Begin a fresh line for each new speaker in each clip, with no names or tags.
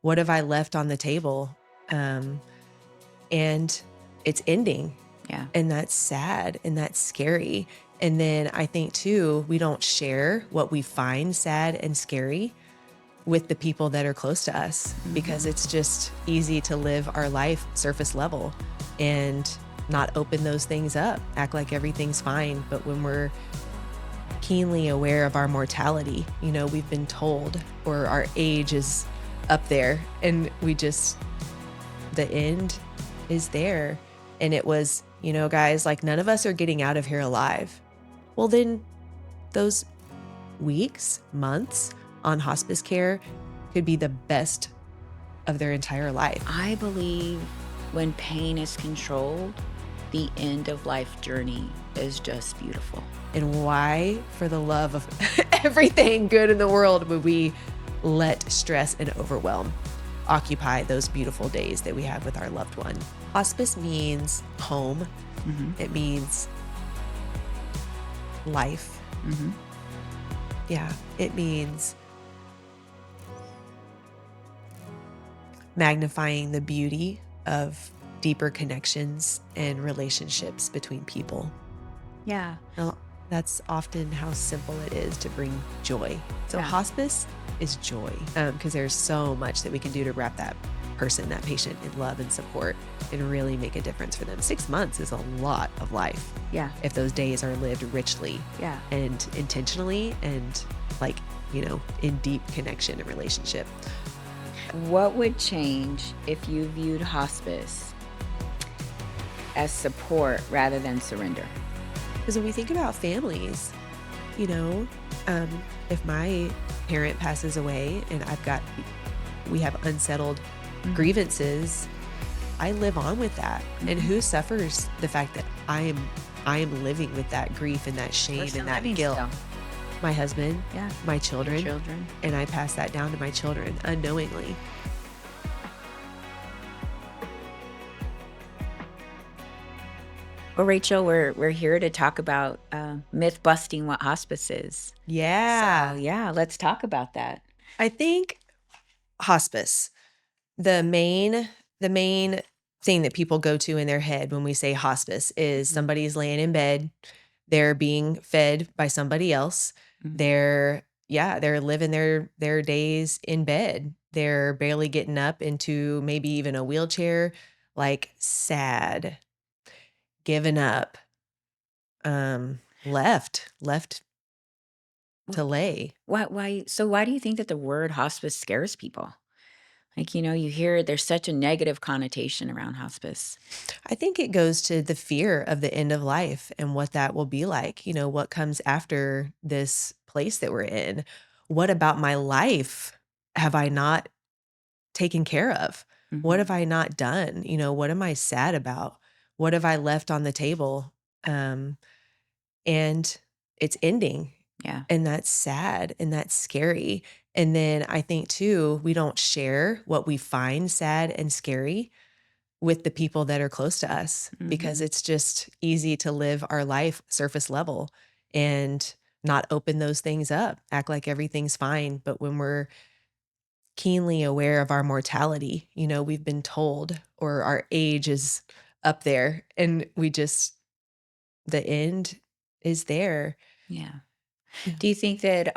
What have I left on the table? Um, and it's ending.
Yeah.
And that's sad and that's scary. And then I think too, we don't share what we find sad and scary with the people that are close to us because it's just easy to live our life surface level and not open those things up, act like everything's fine. But when we're keenly aware of our mortality, we've been told, or our age is up there, and the end is there. And it was, guys, like none of us are getting out of here alive. Well, then those weeks, months on hospice care could be the best of their entire life.
I believe when pain is controlled, the end of life journey is just beautiful.
And why, for the love of everything good in the world, would we let stress and overwhelm occupy those beautiful days that we have with our loved one? Hospice means home. It means life. Yeah, it means magnifying the beauty of deeper connections and relationships between people.
Yeah.
Now, that's often how simple it is to bring joy. So
Yeah.
hospice is joy because there's so much that we can do to wrap that person, that patient, in love and support and really make a difference for them. 6 months is a lot of life.
Yeah.
If those days are lived richly
Yeah.
and intentionally and in deep connection and relationship.
What would change if you viewed hospice as support rather than surrender?
Because when we think about families, you know, if my parent passes away and we have unsettled grievances, I live on with that. And who suffers the fact that I am living with that grief and that shame
Person
and that
living
guilt?
still.
My husband,
Yeah.
my
Your
children,
children.
and I pass that down to my children unknowingly.
Well, Rachel, we're here to talk about myth busting what hospice is.
Yeah.
So yeah, let's talk about that.
I think hospice, the main thing that people go to in their head when we say hospice is somebody's laying in bed, they're being fed by somebody else.
Mhm.
They're living their days in bed. They're barely getting up into maybe even a wheelchair, like sad, given up, left to lay.
Why do you think that the word hospice scares people? Like, you hear there's such a negative connotation around hospice.
I think it goes to the fear of the end of life and what that will be like. What comes after this place that we're in? What about my life have I not taken care of? What
Mhm.
have I not done? What am I sad about? What have I left on the table? Um, and it's ending.
Yeah.
And that's sad and that's scary. And then I think too, we don't share what we find sad and scary with the people that are close to us because
Mhm.
it's just easy to live our life surface level and not open those things up, act like everything's fine. But when we're keenly aware of our mortality, we've been told, or our age is up there, and the end is there.
Yeah.
Yeah.
Do you think that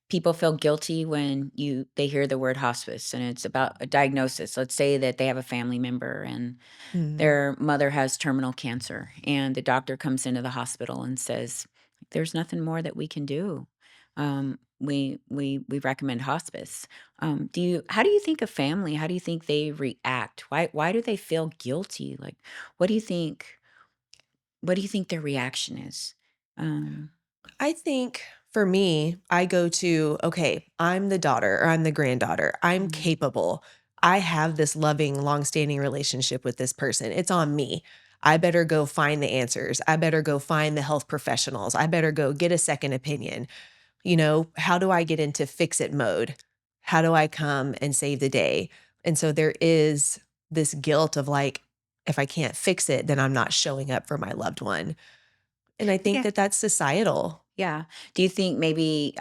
people feel guilty when they hear the word hospice and it's about a diagnosis? Let's say that they have a family member and
Mm.
their mother has terminal cancer, and the doctor comes into the hospital and says, "There's nothing more that we can do. We recommend hospice." How do you think a family? How do you think they react? Why do they feel guilty? Like, what do you think? What do you think their reaction is? Um,
I think for me, I go to, okay, I'm the daughter or I'm the granddaughter. I'm
mhm,
capable. I have this loving, long-standing relationship with this person. It's on me. I better go find the answers. I better go find the health professionals. I better go get a second opinion. How do I get into fix it mode? How do I come and save the day? And so there is this guilt of like, if I can't fix it, then I'm not showing up for my loved one. And I think
yeah,
that that's societal.
yeah. Do you think maybe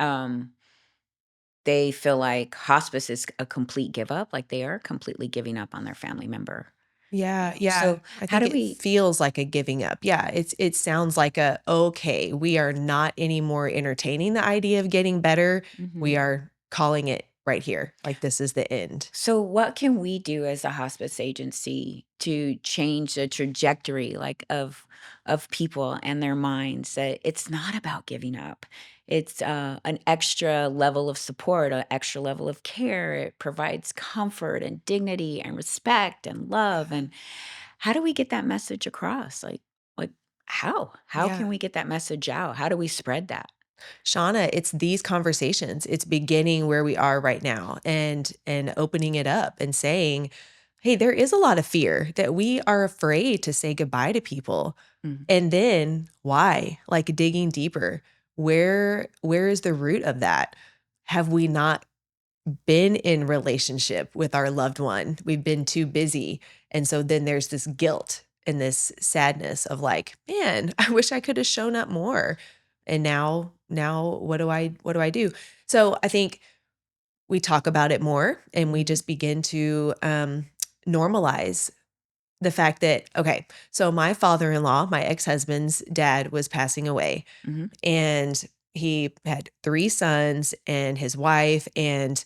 they feel like hospice is a complete give up, like they are completely giving up on their family member.
Yeah, yeah.
So
I
how
think
do
it
we
feels like a giving up. Yeah, it sounds like a okay, we are not anymore entertaining the idea of getting better. We
Mhm.
are calling it right here. Like this is the end.
So what can we do as a hospice agency to change the trajectory like of people and their minds that it's not about giving up. It's an extra level of support, an extra level of care. It provides comfort and dignity and respect and love.
Yeah.
And how do we get that message across? Like how? How
Yeah.
can we get that message out? How do we spread that?
Shauna, it's these conversations. It's beginning where we are right now and opening it up and saying, "Hey, there is a lot of fear that we are afraid to say goodbye to people."
Mhm.
And then why? Like digging deeper. Where is the root of that? Have we not been in relationship with our loved one? We've been too busy. And so then there's this guilt and this sadness of like, man, I wish I could have shown up more. And now what do I do? So I think we talk about it more and we
Mhm.
just begin to normalize the fact that okay, so my father-in-law, my ex-husband's dad was passing away
Mhm.
and he had 3 sons and his wife and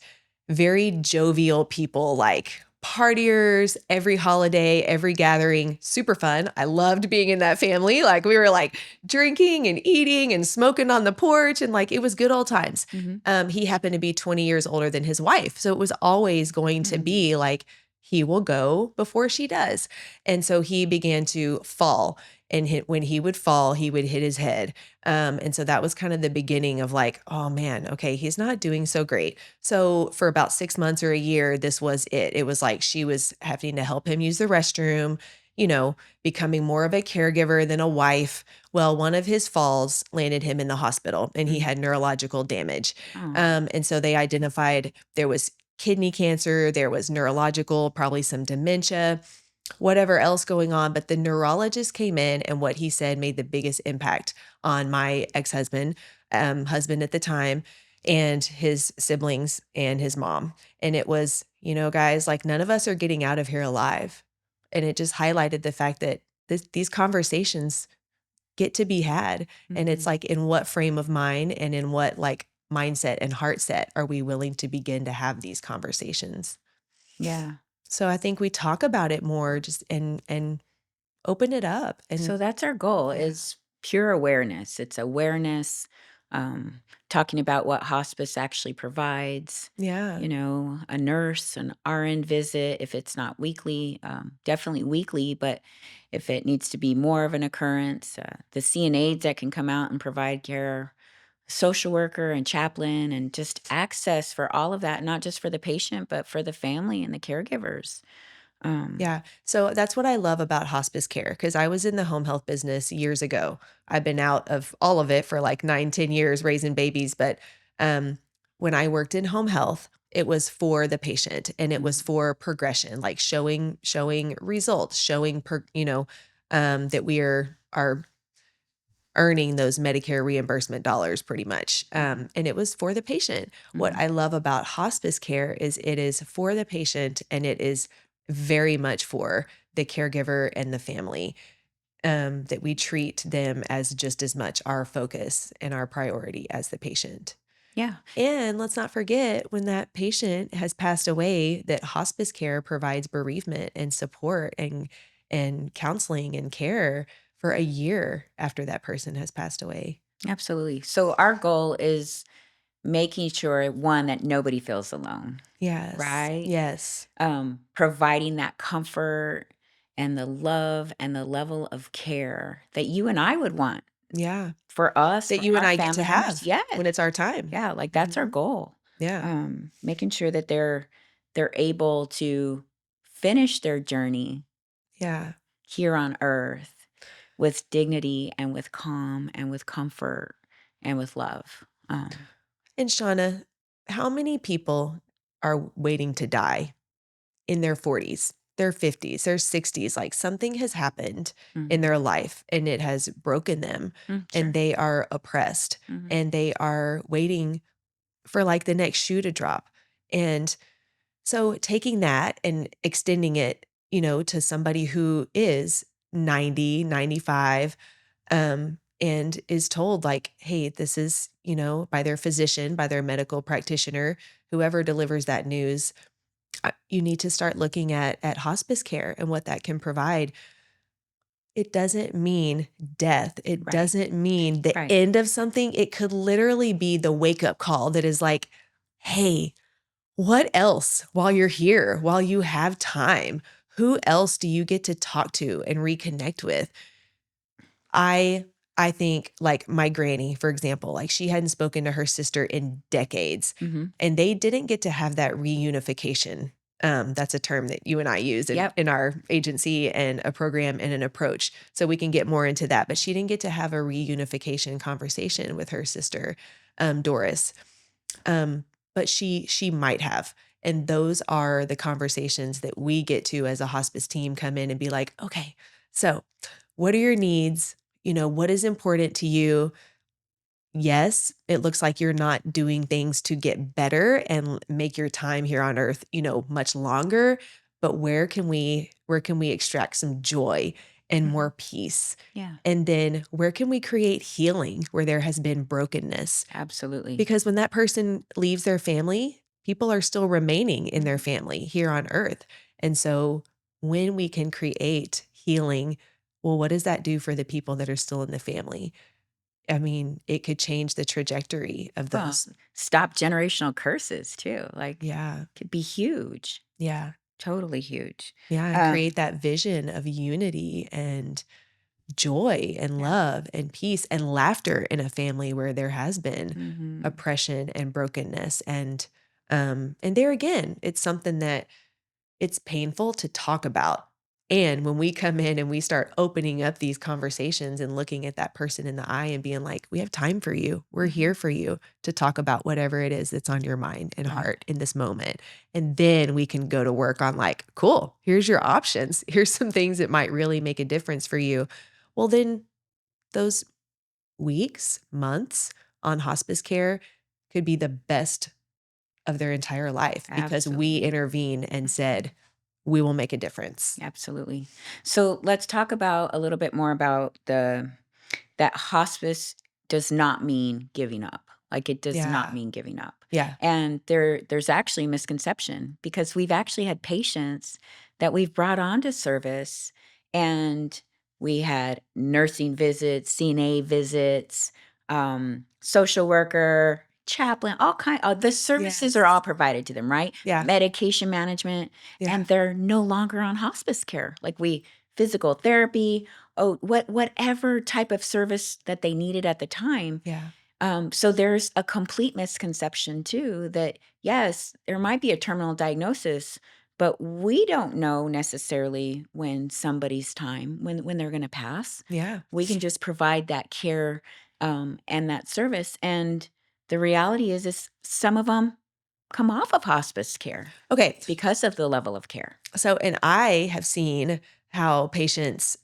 very jovial people, like partiers, every holiday, every gathering, super fun. I loved being in that family. Like we were like drinking and eating and smoking on the porch and like it was good old times.
Mhm.
He happened to be 20 years older than his wife. So it was always going to
Mhm.
be like he will go before she does. And so he began to fall and when he would fall, he would hit his head. And so that was kind of the beginning of like, oh man, okay, he's not doing so great. So for about 6 months or a year, this was it. It was like she was having to help him use the restroom, becoming more of a caregiver than a wife. Well, one of his falls landed him in the hospital and he
Mhm.
had neurological damage.
Oh.
And so they identified there was kidney cancer, there was neurological, probably some dementia, whatever else going on. But the neurologist came in, and what he said made the biggest impact on my ex-husband, husband at the time, and his siblings and his mom. And it was, guys, like none of us are getting out of here alive. And it just highlighted the fact that these conversations get to be had. And it's
Mhm.
like, in what frame of mind and in what like mindset and heart set are we willing to begin to have these conversations?
Yeah.
So I think we talk about it more just and open it up and
So that's our goal
yeah.
is pure awareness. It's awareness, talking about what hospice actually provides.
Yeah.
A nurse, an RN visit, if it's not weekly, definitely weekly, but if it needs to be more of an occurrence, the CNAs that can come out and provide care, social worker and chaplain, and just access for all of that, not just for the patient, but for the family and the caregivers. Um,
Yeah. So that's what I love about hospice care because I was in the home health business years ago. I've been out of all of it for like 9, 10 years raising babies. But um, when I worked in home health, it was for the patient and it was
mhm,
for progression, like showing results, showing that we are earning those Medicare reimbursement dollars pretty much.
mhm,
And it was for the patient. What
mhm.
I love about hospice care is it is for the patient and it is very much for the caregiver and the family. That we treat them as just as much our focus and our priority as the patient.
Yeah,
And let's not forget when that patient has passed away, that hospice care provides bereavement and support and counseling and care for a year after that person has passed away.
absolutely. So our goal is making sure, one, that nobody feels alone,
Yes.
right?
Yes.
Providing that comfort and the love and the level of care that you and I would want
Yeah.
for us,
That
for
you and
our
I get to
family members.
have
Yes.
when it's our time.
Yeah, like that's our
Mhm.
goal.
Yeah.
Making sure that they're able to finish their journey
Yeah.
here on earth with dignity and with calm and with comfort and with love.
And Shauna, how many people are waiting to die in their 40s, their 50s, their 60s? Like something has happened in
Mhm.
their life and it has broken them
Mm,
and
sure.
they are oppressed
Mhm.
and they are waiting for like the next shoe to drop. And so taking that and extending it, to somebody who is 90, 95, and is told like, hey, this is, by their physician, by their medical practitioner, whoever delivers that news, you need to start looking at hospice care and what that can provide. It doesn't mean death. It
Right.
doesn't mean the
Right.
end of something. It could literally be the wake up call that is like, hey, what else while you're here, while you have time? Who else do you get to talk to and reconnect with? I think like my granny, for example, like she hadn't spoken to her sister in decades,
Mm-hmm.
and they didn't get to have that reunification. That's a term that you and I use
Yep.
in our agency and a program and an approach. So we can get more into that. But she didn't get to have a reunification conversation with her sister, Doris. But she might have. And those are the conversations that we get to as a hospice team come in and be like, okay, so what are your needs? What is important to you? Yes, it looks like you're not doing things to get better and make your time here on earth, much longer, but where can we extract some joy and
Mm-hmm.
more peace?
Yeah.
And then where can we create healing where there has been brokenness?
Absolutely.
Because when that person leaves their family, people are still remaining in their
Mhm.
family here on earth. And so when we can create healing, well, what does that do for the people that are still in the family? I mean, it could change the trajectory of
Well,
those.
stop generational curses too. Like,
Yeah.
could be huge.
Yeah.
Totally huge.
Yeah. And
Um,
create that vision of unity and joy and
yeah.
love and peace and laughter in a family where there has been
Mm-hmm.
oppression and brokenness. And there again, it's something that it's painful to talk about. And when we come in and we start opening up these conversations and looking at that person in the eye and being like, we have time for you. We're
Mm-hmm.
here for you to talk about whatever it is that's on your mind and
Right.
heart in this moment. And then we can go to work on like, cool, here's your options. Here's some things that might really make a difference for you. Well, then those weeks, months on hospice care could be the best of their entire life because we
Absolutely.
intervened and
Mhm.
said, we will make a difference.
Absolutely. So let's talk about a little bit more about the that hospice does not mean giving up. Like it does not
Yeah.
mean giving up.
Yeah.
And there's actually misconception because we've actually had patients that we've brought onto service and we had nursing visits, CNA visits, social worker, chaplain, all kind the services are
Yes.
all provided to them, right?
Yeah.
Medication management,
Yeah.
and they're no longer on hospice care. Like we physical therapy, whatever type of service that they needed at the time.
Yeah.
So there's a complete misconception too that yes, there might be a terminal diagnosis, but we don't know necessarily when somebody's time when they're going to pass.
Yeah.
We can just provide that care and that service. And the reality is some of them come off of hospice care
Okay.
because of the level of care.
So, and I have seen how patients,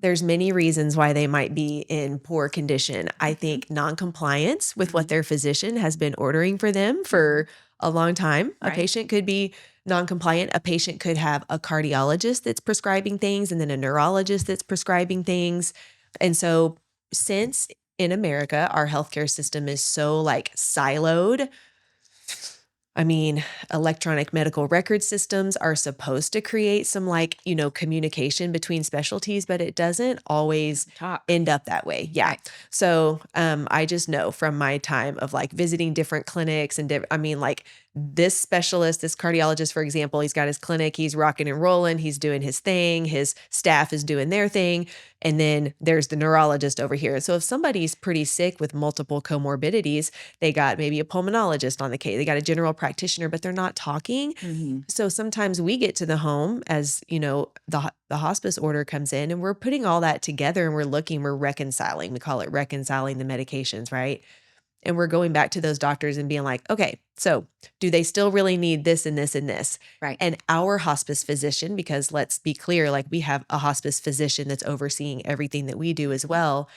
there's many reasons why they might be in poor condition. I
Hmm.
think noncompliance with what
Hmm.
their physician has been ordering for them
Hmm.
for a long time. A
Right.
patient could be noncompliant. A patient could have a cardiologist that's prescribing things and then a neurologist that's prescribing things. And so, since in America, our healthcare system is so like siloed, I mean, electronic medical record systems are supposed to create some like, communication between specialties, but it doesn't always
Talk.
end up that way. Yeah.
Right.
So, I just know from my time of like visiting different clinics and I mean, like this specialist, this cardiologist, for example, he's got his clinic, he's rocking and rolling, he's doing his thing, his staff is doing their thing. And then there's the neurologist over here. So if somebody's pretty sick with multiple comorbidities, they got maybe a pulmonologist on the case. They got a general practitioner, but they're not talking.
Hmm.
So sometimes we get to the home as, the hospice order comes in and we're putting all that together and we're reconciling. We call it reconciling the medications, right? And we're going back to those doctors and being like, okay, so do they still really need this and this and this?
Right.
And our hospice physician, because let's be clear, like we have a hospice physician that's overseeing everything that we do as well,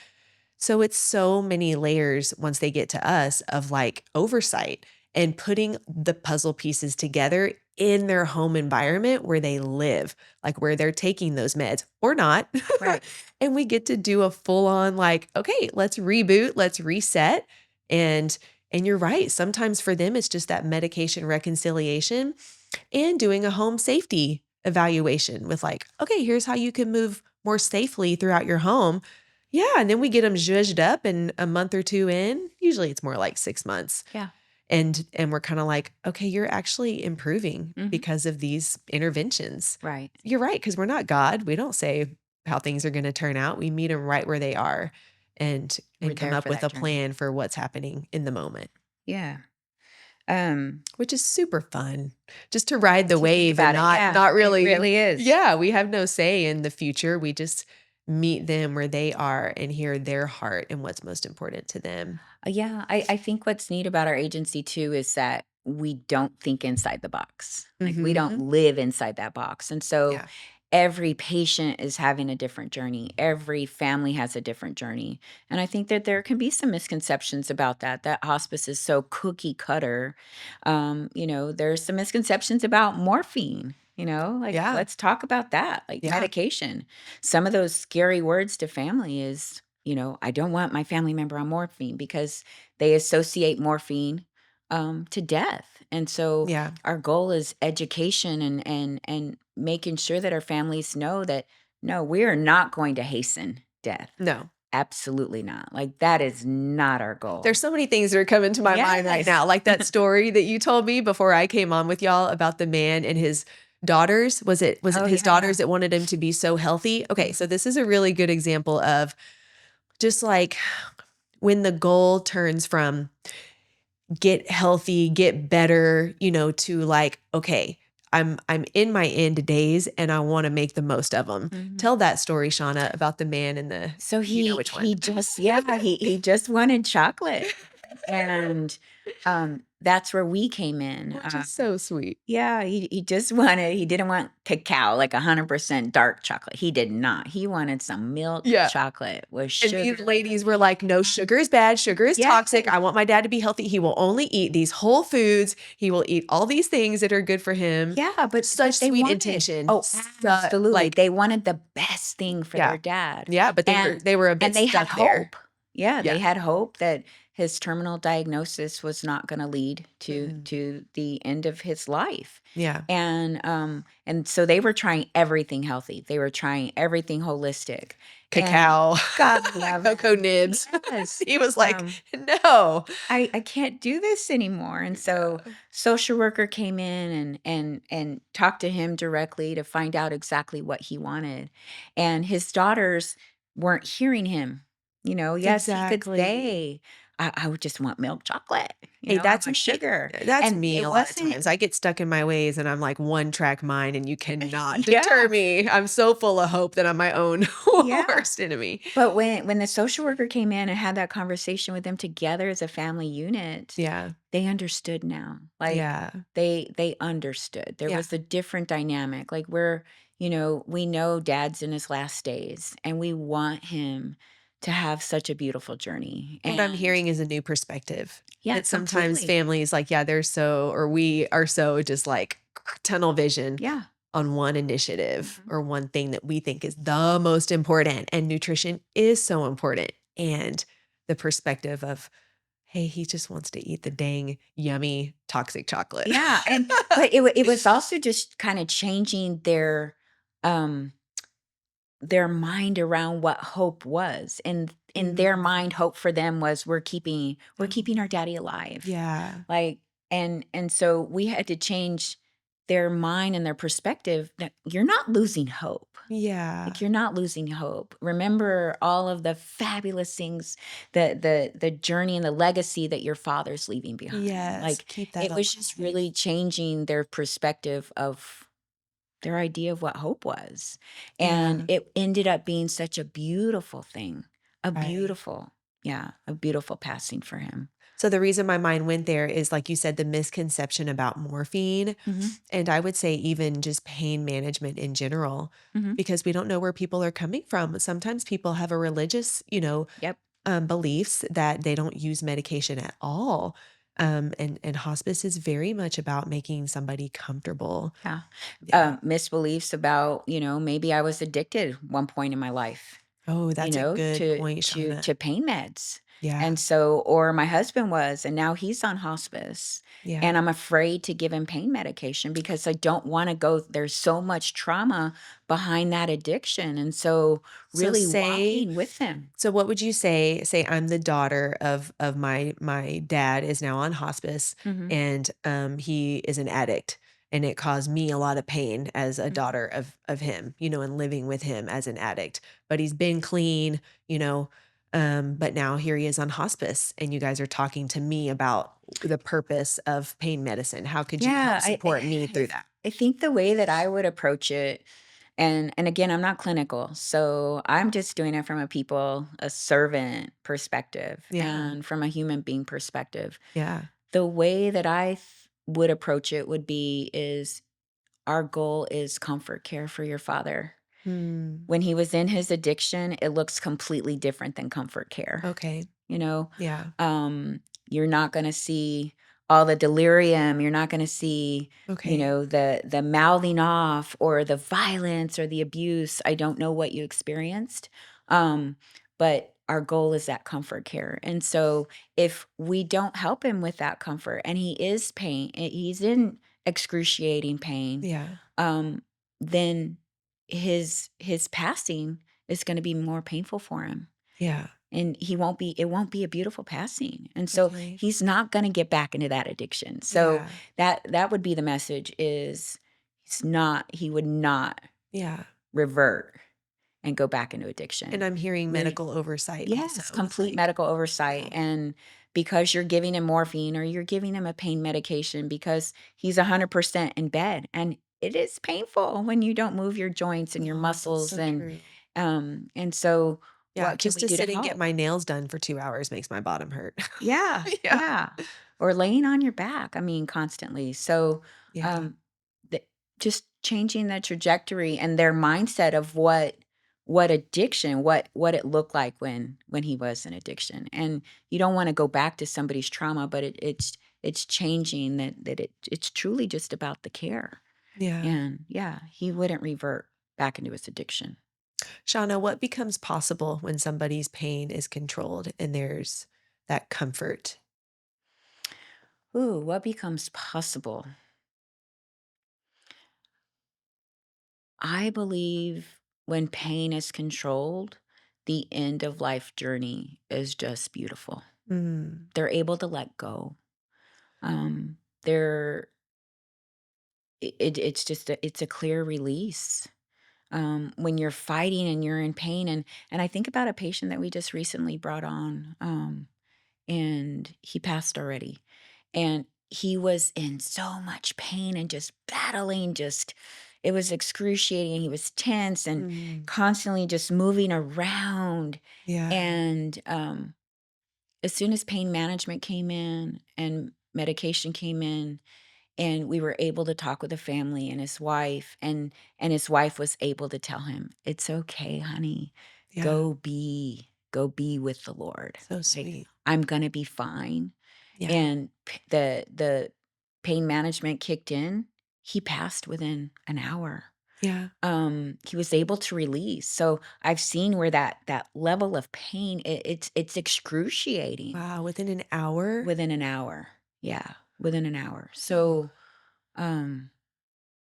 So it's so many layers once they get to us of like oversight and putting the puzzle pieces together in their home environment where they live, like where they're taking those meds or not.
Right.
And we get to do a full on like, okay, let's reboot, let's reset. And you're right. Sometimes for them, it's just that medication reconciliation and doing a home safety evaluation with like, okay, here's how you can move more safely throughout your home. Yeah. And then we get them zhuzhed up and a month or two in, usually it's more like 6 months.
Yeah.
And we're kind of like, okay, you're actually improving
Mhm.
because of these interventions.
Right.
You're right. Cause we're not God. We don't say how things are going to turn out. We meet them right where they are and
We're
come
there
up
for
with
that
a
journey.
plan for what's happening in the moment,
Yeah. Um,
which is super fun just to ride the
to think
wave and
about it. Yeah,
not
it
really.
really is.
Yeah, we have no say in the future. We just meet them where they are and hear their heart and what's most important to them.
Yeah, I think what's neat about our agency too is that we don't think inside the box. Like we don't
Mhm.
live inside that box. And so
Yeah.
every patient is having a different journey. Every family has a different journey. And I think that there can be some misconceptions about that, that hospice is so cookie cutter. There's some misconceptions about morphine. Like
Yeah.
let's talk about that, like
Yeah.
medication. Some of those scary words to family is I don't want my family member on morphine because they associate morphine to death. And so
Yeah.
our goal is education and making sure that our families know that no, we are not going to hasten death.
No.
Absolutely not. Like that is not our goal.
There's so many things that are coming to my mind right
Yes.
now. Like that story that you told me before I came on with y'all about the man and his daughters. Was it
Oh
his
yeah.
daughters that wanted him to be so healthy? Okay, so
Mhm.
this is a really good example of just like when the goal turns from get healthy, get better, to like, okay, I'm in my end days and I want to make the most of them.
Mhm.
Tell that story, Shauna, about the man and the
So
you know
he
which one.
he just yeah, he just wanted chocolate. And that's where we came in.
Which is so sweet.
Yeah, he didn't want cacao, like 100% dark chocolate. He did not. He wanted some milk
Yeah.
chocolate with
And these
sugar.
ladies were like, no, sugar is bad. Sugar is
Yes.
toxic. I want my dad to be healthy. He will only eat these whole foods. He will eat all these things that are good for him.
Yeah,
Such
but they
sweet
wanted
intention.
oh, absolutely.
Like,
They wanted the best thing for
yeah.
their dad.
Yeah, but they were
And
they were a bit
and they had
stuck there.
hope. Yeah, they
Yeah.
had hope that his terminal diagnosis was not gonna lead to
Mm.
the end of his life.
Yeah.
And so they were trying everything healthy. They were trying everything holistic. And
Cacao,
God love
cocoa
him.
nibs.
Yes.
He was like,
Um
no.
I can't do this anymore. And so
Yeah.
social worker came in and talked to him directly to find out exactly what he wanted. And his daughters weren't hearing him. Yes, he could
Exactly.
say, I would just want milk chocolate.
Hey,
I
that's
want
me.
sugar.
That's
And
me
it
a lot of
wasn't,
times. I get stuck in my ways and I'm like one track mind and you cannot deter
yeah,
me. I'm so full of hope that I'm my own
yeah.
worst enemy.
But when the social worker came in and had that conversation with them together as a family unit,
Yeah.
they understood now. Like
Yeah.
they understood. There
Yeah.
was a different dynamic. Like we know dad's in his last days and we want him to have such a beautiful journey.
What I'm
And
hearing is a new perspective
yeah,
that sometimes
completely.
families like, yeah, or we are so just like tunnel vision
Yeah.
on one initiative
Mhm.
or one thing that we think is the most important. And nutrition is so important. And the perspective of, hey, he just wants to eat the dang yummy toxic chocolate.
Yeah, but it was also just kind of changing um their mind around what hope was. And in their
Mm.
mind, hope for them was we're keeping our daddy alive.
Yeah.
Like and so we had to change their mind and their perspective that you're not losing hope.
Yeah.
Like you're not losing hope. Remember all of the fabulous things, the journey and the legacy that your father's leaving behind.
Yes.
Like
Keep that
it was just
alive.
really changing their perspective of their idea of what hope was. And
Yeah.
it ended up being such a beautiful thing,
Right.
a beautiful passing for him.
So the reason my mind went there is like you said, the misconception about morphine.
Mhm,
And I would say even just pain management in general,
mhm.
because we don't know where people are coming from. Sometimes people have a religious,
Yep.
beliefs that they don't use medication at all. And hospice is very much about making somebody comfortable.
Yeah.
Yeah.
Misbeliefs about, maybe I was addicted at one point in my life,
Oh, that's a good
to
point, Shauna.
pain meds.
Yeah.
And so, or my husband was, and now he's on hospice.
Yeah.
And I'm afraid to give him pain medication because I don't want to go. There's so much trauma behind that addiction. And so
So
really
say
walking with him.
So what would you say? Say I'm the daughter of my dad is now on hospice,
Hmm.
and he is an addict, and it caused me a lot of pain as a
Hmm.
daughter of him, and living with him as an addict. But he's been clean, but now here he is on hospice, and you guys are talking to me about the purpose of pain medicine. How could you help
Yeah,
support me through that?
I think the way that I would approach it, and again, I'm not clinical, so I'm just doing it from a servant perspective
Yeah.
and from a human being perspective.
Yeah.
The way that would approach it would be is our goal is comfort care for your father.
Hmm.
When he was in his addiction, it looks completely different than comfort care.
Okay.
You know,
Yeah.
you're not going to see all the delirium. You're not going to see,
Okay.
the mouthing off or the violence or the abuse. I don't know what you experienced, um, but our goal is that comfort care. And so, if we don't help him with that comfort, and he's in excruciating pain,
Yeah.
um, then his passing is going to be more painful for him,
Yeah.
and it won't be a beautiful passing, and so
Okay.
he's not gonna get back into that addiction. So
Yeah.
that would be the message is he would not
Yeah.
revert and go back into
And
addiction.
I'm hearing
We're
medical oversight
Yes,
also. It's
complete
like,
medical oversight,
yeah.
and because you're giving him morphine or you're giving him a pain medication because he's 100% in bed, and it is painful when you don't move your joints and your
Oh, that's
muscles,
so true.
and so
Yeah,
what can
just
we
to
do to
sit and get
help?
my nails done for 2 hours makes my bottom hurt.
Yeah,
Yeah.
yeah. Or laying on your back, I mean, constantly. So,
Yeah.
um, the just changing the trajectory and their mindset of what it looked like when he was in addiction. And you don't wanna go back to somebody's trauma, but it's changing it's truly just about the care.
Yeah.
And, yeah, he wouldn't revert back into his addiction.
Shauna, what becomes possible when somebody's pain is controlled and there's that comfort?
Ooh, what becomes possible? I believe when pain is controlled, the end of life journey is just beautiful.
Mm.
They're able to let go. They're it's just it's a clear release. When you're fighting and you're in pain, and I think about a patient that we just recently brought on, and he passed already, and he was in so much pain and just battling, just it was excruciating. He was tense and
Mm.
constantly just moving around.
Yeah.
And as soon as pain management came in and medication came in, and we were able to talk with the family and his wife, and his wife was able to tell him, "It's okay, honey.
Yeah.
Go be with the Lord.
So
Like,
sweet.
I'm gonna be fine."
Yeah.
And the pain management kicked in. He passed within an hour.
Yeah.
He was able to release. So I've seen where that level of pain, it's excruciating
Wow. Within an hour?
within an hour. Yeah, within an hour.
Ooh.
So, um,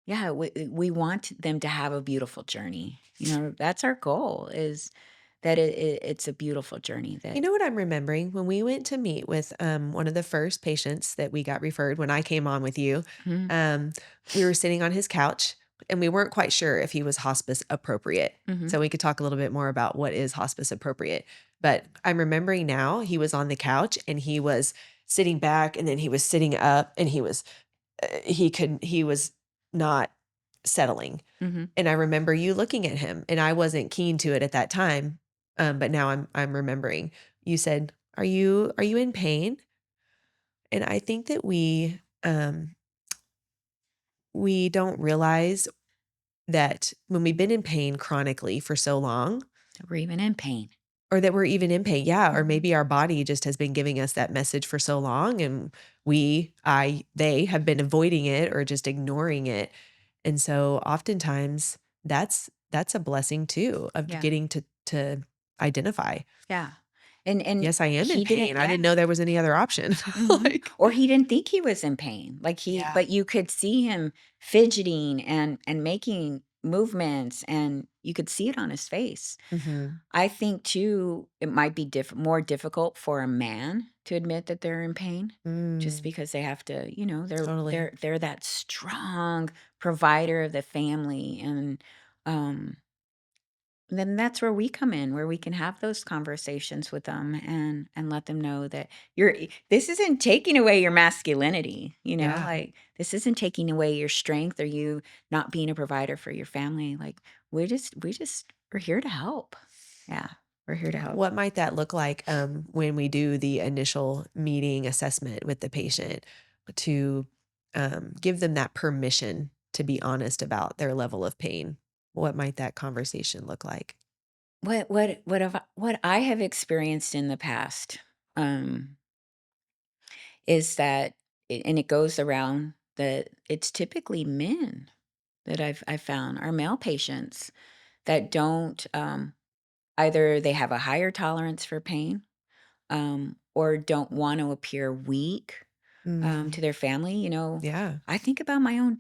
yeah, we want them to have a beautiful journey. That's our goal, is that it's a beautiful journey
You
that.
know what I'm remembering? When we went to meet with one of the first patients that we got referred when I came on with you,
Mhm,
um, we were sitting on his couch and we weren't quite sure if he was hospice appropriate.
mhm,
So we could talk a little bit more about what is hospice appropriate. But I'm remembering now he was on the couch and he was sitting back and then he was sitting up and he was not settling.
mhm.
And I remember you looking at him, and I wasn't keen to it at that time, but now I'm remembering. You said, "Are you in pain?" And I think that we don't realize that when we've been in pain chronically for so long,
We're even in pain.
Or that we're even in pain. Yeah, or
Mhm.
maybe our body just has been giving us that message for so long and they have been avoiding it or just ignoring it. And so oftentimes that's a blessing too of
Yeah.
getting to identify.
Yeah. And
Yes, I am in
he didn't,
pain. I
yeah.
didn't know there was any other option.
Mhm.
Like,
Or he didn't think he was in pain. Like
yeah.
but you could see him fidgeting and making movements, and you could see it on his face.
Mhm.
I think too it might be more difficult for a man to admit that they're in pain, just
Mm,
because they have to,
totally.
they're that strong provider of the family, and um then that's where we come in, where we can have those conversations with them and let them know that this isn't taking away your masculinity,
Yeah.
like this isn't taking away your strength or you not being a provider for your family. Like we're here to help. Yeah, we're here to help.
What might that look like when we do the initial meeting assessment with the patient to give them that permission to be honest about their level of pain? What might that conversation look like?
What I have experienced in the past um is that and it goes around that it's typically men that I've found are male patients that don't, either they have a higher tolerance for pain, or don't want to appear weak,
Mm,
to their family.
yeah.
I think about my own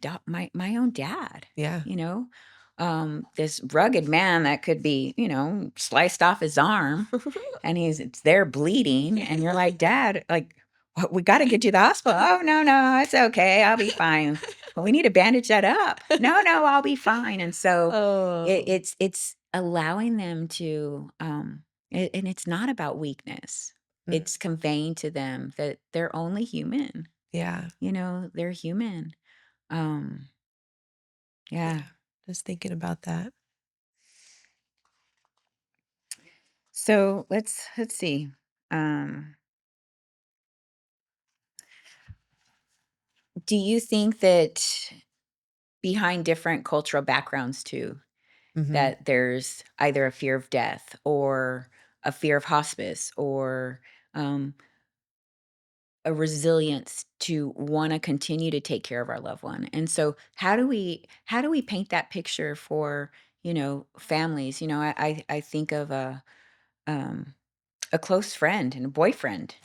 dad.
Yeah.
You know, this rugged man that could be, sliced off his arm, and it's there bleeding, and you're like, "Dad, like, we gotta get you to the hospital." "Oh, no, no, it's okay, I'll be fine." "Well, we need to bandage that up." "No, no, I'll be fine." And so
Oh,
it's allowing them to, and it's not about weakness.
mm,
It's conveying to them that they're only human,
yeah.
they're human. Um, yeah.
Yeah. Just thinking about that.
So let's see. Um, do you think that behind different cultural backgrounds too,
Hmm.
that there's either a fear of death or a fear of hospice or um, a resilience to want to continue to take care of our loved one? And so how do we paint that picture for families? I think of um, a close friend and a boyfriend,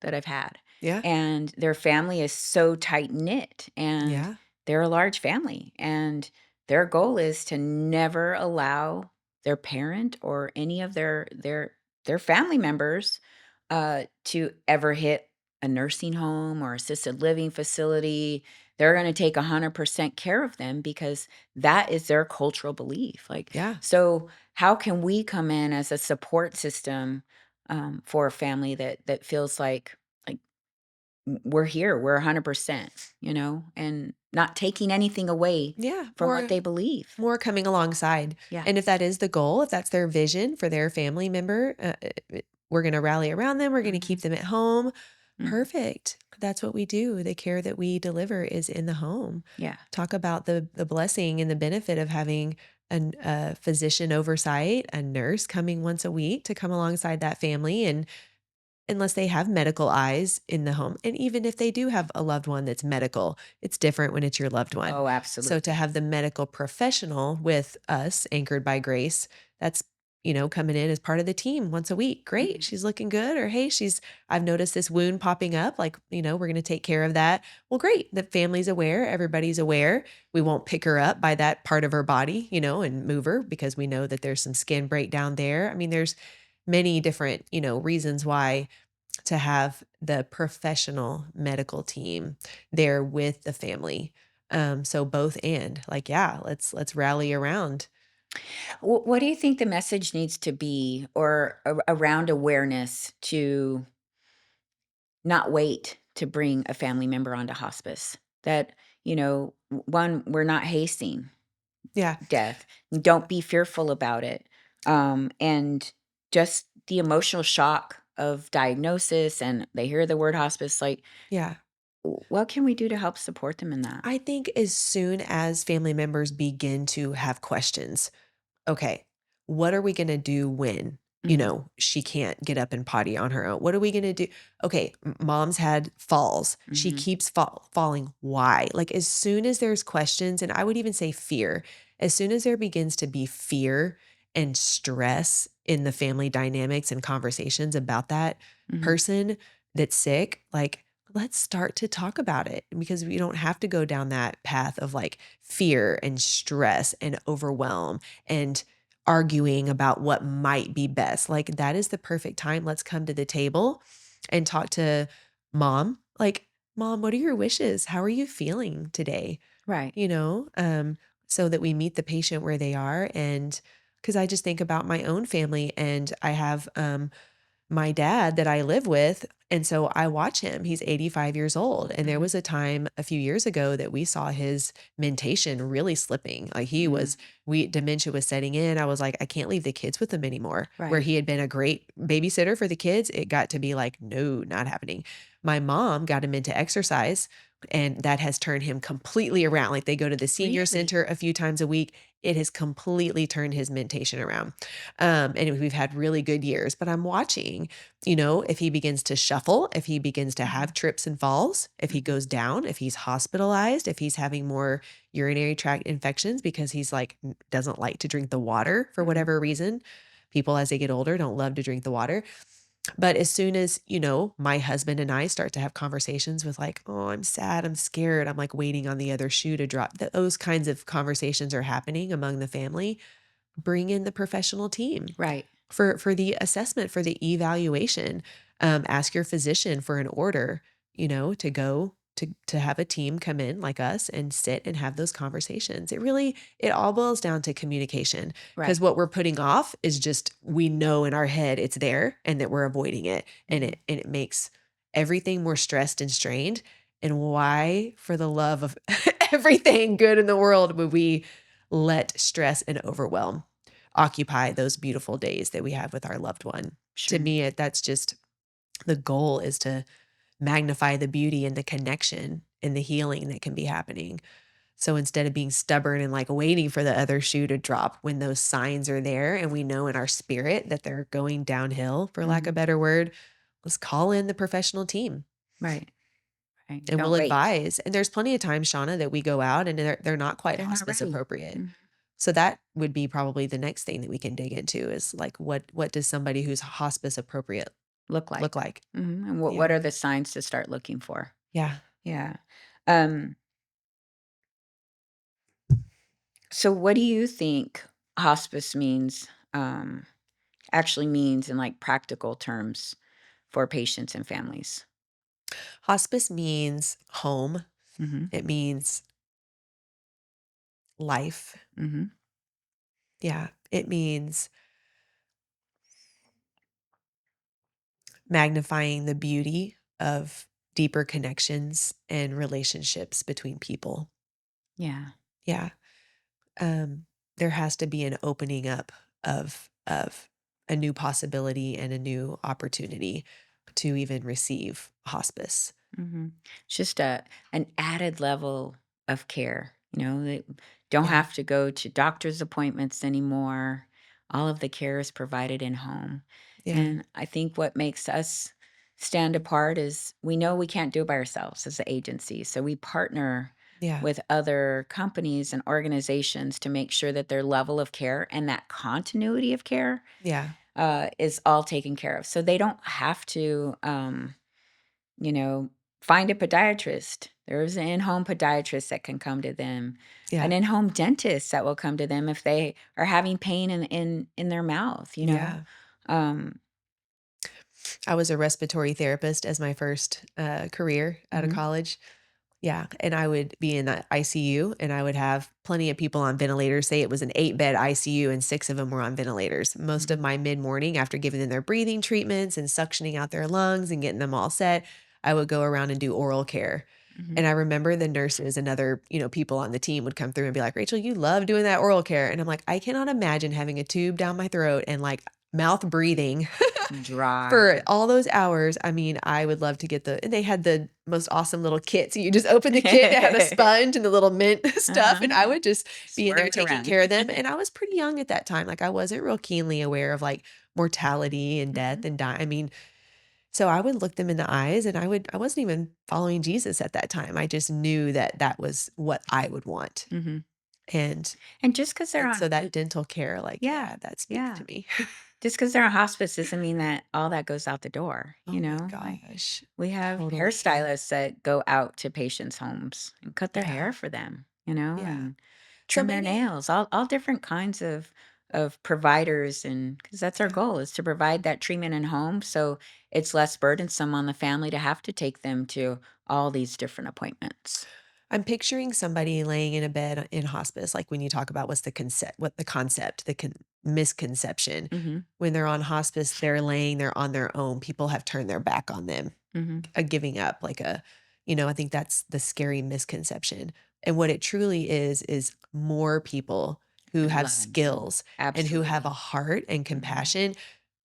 that I've had.
Yeah.
And their family is so tight knit, and
Yeah.
they're a large family. And their goal is to never allow their parent or any of their family members to ever hit a nursing home or assisted living facility. They're going to take 100% care of them because that is their cultural belief. Like,
Yeah.
so how can we come in as a support system, for a family that feels like we're here, we're 100%, and not taking anything away
Yeah.
from what they believe.
More coming alongside.
Yeah.
And if that is the goal, if that's their vision for their family member, we're going to rally around them. We're going to keep
Mhm,
them at home.
mhm.
Perfect. That's what we do. The care that we deliver is in the home.
Yeah.
Talk about the blessing and the benefit of having a physician oversight, a nurse coming once a week to come alongside that family and unless they have medical eyes in the home. And even if they do have a loved one that's medical, it's different when it's your loved one.
Oh,
So to
absolutely.
have the medical professional with us, anchored by grace, that's coming in as part of the team once a week. Great.
Mhm.
She's looking good. Or, hey, I've noticed this wound popping up. Like, we're going to take care of that. Well, great. The family's aware. Everybody's aware. We won't pick her up by that part of her body, and move her because we know that there's some skin breakdown there. I mean, there's many different, reasons why to have the professional medical team there with the family. So both and like, yeah, let's rally around.
What do you think the message needs to be, or around awareness to not wait to bring a family member onto hospice? That, one, we're not hasting
Yeah.
death. Don't be fearful about it. And just the emotional shock of diagnosis, and they hear the word hospice, like,
Yeah.
what can we do to help support them in that?
I think as soon as family members begin to have questions, okay, what are we going to do when?
Mhm.
she can't get up and potty on her own. What are we going to do? Okay, mom's had falls. She
Mhm.
keeps falling. Why? Like as soon as there's questions, and I would even say fear, as soon as there begins to be fear and stress in the family dynamics and conversations about that
Mhm.
person that's sick, like let's start to talk about it because we don't have to go down that path of like fear and stress and overwhelm and arguing about what might be best. Like that is the perfect time. Let's come to the table and talk to mom. Like, mom, what are your wishes? How are you feeling today?
Right.
You know, so that we meet the patient where they are. And because I just think about my own family and I have my dad that I live with. And so I watch him. He's 85 years old. And there
Mhm.
was a time a few years ago that we saw his mentation really slipping. Like
Mhm.
dementia was setting in. I was like, I can't leave the kids with him anymore. Where
Right.
he had been a great babysitter for the kids, it got to be like, no, not happening. My mom got him into exercise and that has turned him completely around. Like they go to the senior
Really?
center a few times a week. It has completely turned his mentation around. And we've had really good years, but I'm watching, if he begins to shuffle, if he begins to
Mhm.
have trips and falls, if he
Mhm.
goes down, if he's hospitalized, if he's having more urinary tract infections because he's like doesn't like to drink the water for
Mhm.
whatever reason. People as they get older don't love to drink the water. But as soon as, my husband and I start to have conversations with like, oh, I'm sad, I'm scared, I'm like waiting on the other shoe to drop. Those kinds of conversations are happening among the family. Bring in the professional team
Right.
for the assessment, for the evaluation. Ask your physician for an order, to go to have a team come in like us and sit and have those conversations. It all boils down to communication
Right.
because what we're putting off is just we know in our head it's there and that we're avoiding it and
Mhm.
it makes everything more stressed and strained. And why, for the love of everything good in the world, would we let stress and overwhelm occupy those beautiful days that we have with our loved one? To
Sure.
me, that's just the goal is to magnify the beauty and the connection and the healing that can be happening. So instead of being stubborn and like waiting for the other shoe to drop when those signs are there and we know in our spirit that they're going downhill, for lack of a
Mhm.
better word, let's call in the professional team
Right. Right.
and we'll
Don't wait.
advise. And there's plenty of times, Shauna, that we go out and they're not quite
They're not
hospice
ready.
appropriate.
Mhm.
So that would be probably the next thing that we can dig into is like what does somebody who's hospice appropriate
Look
look
like.
like?
And what
Yeah.
are the signs to start looking for?
Yeah.
Yeah. Um, so what do you think hospice actually means in like practical terms for patients and families?
Hospice means home.
Mhm.
It means life.
Mhm.
Yeah. It means magnifying the beauty of deeper connections and relationships between people.
Yeah.
Yeah. Um, there has to be an opening up of a new possibility and a new opportunity to even receive hospice.
Mhm. It's just an added level of care, they don't
Yeah.
have to go to doctor's appointments anymore. All of the care is provided in home.
Yeah.
And I think what makes us stand apart is we know we can't do it by ourselves as an agency. So we partner
Yeah.
with other companies and organizations to make sure that their level of care and that continuity of care
Yeah.
is all taken care of. So they don't have to you know, find a podiatrist. There's an in-home podiatrist that can come to them, an
Yeah.
in-home dentist that will come to them if they are having pain in their mouth.
Yeah.
Um,
I was a respiratory therapist as my first career out of
mhm,
college. Yeah, and I would be in the ICU and I would have plenty of people on ventilators. Say it was an 8-bed ICU and 6 of them were on ventilators. Most of
mhm,
my mid-morning after giving them their breathing treatments and suctioning out their lungs and getting them all set, I would go around and do oral care.
mhm.
And I remember the nurses and other, people on the team would come through and be like, "Rachel, you love doing that oral care." And I'm like, "I cannot imagine having a tube down my throat and like mouth breathing
Dry.
for all those hours." I mean, I would love to get and they had the most awesome little kit. So you just open the kit, it had a sponge and the little mint stuff. And I
Uh-huh.
would just be in
Swirl
there
it
taking
around.
care of them. And I was pretty young at that time. Like I wasn't real keenly aware of like mortality and death and die. I mean, so I would look them in the eyes and I wasn't even following Jesus at that time. I just knew that that was what I would want.
Mm-hmm.
And
And just because they're
and
on,
so that dental care, like,
yeah,
yeah, that speaks
yeah.
to me.
Just because they're on hospice doesn't mean that all that goes out the door,
Oh my
Like,
gosh.
we have
Totally.
hairstylists that go out to patients' homes and cut their
Yeah.
hair for them,
Yeah.
and
So
trim their
maybe
nails, all different kinds of providers, and because that's our
yeah.
goal is to provide that treatment in home, so it's less burdensome on the family to have to take them to all these different appointments.
I'm picturing somebody laying in a bed in hospice, like when you talk about what the concept, misconception.
Mhm,
When they're on hospice, they're on their own. People have turned their back on them,
mhm.
giving up, I think that's the scary misconception. And what it truly is more people who
They're
have
loving.
skills and who have a
Absolutely.
heart and
Mhm,
compassion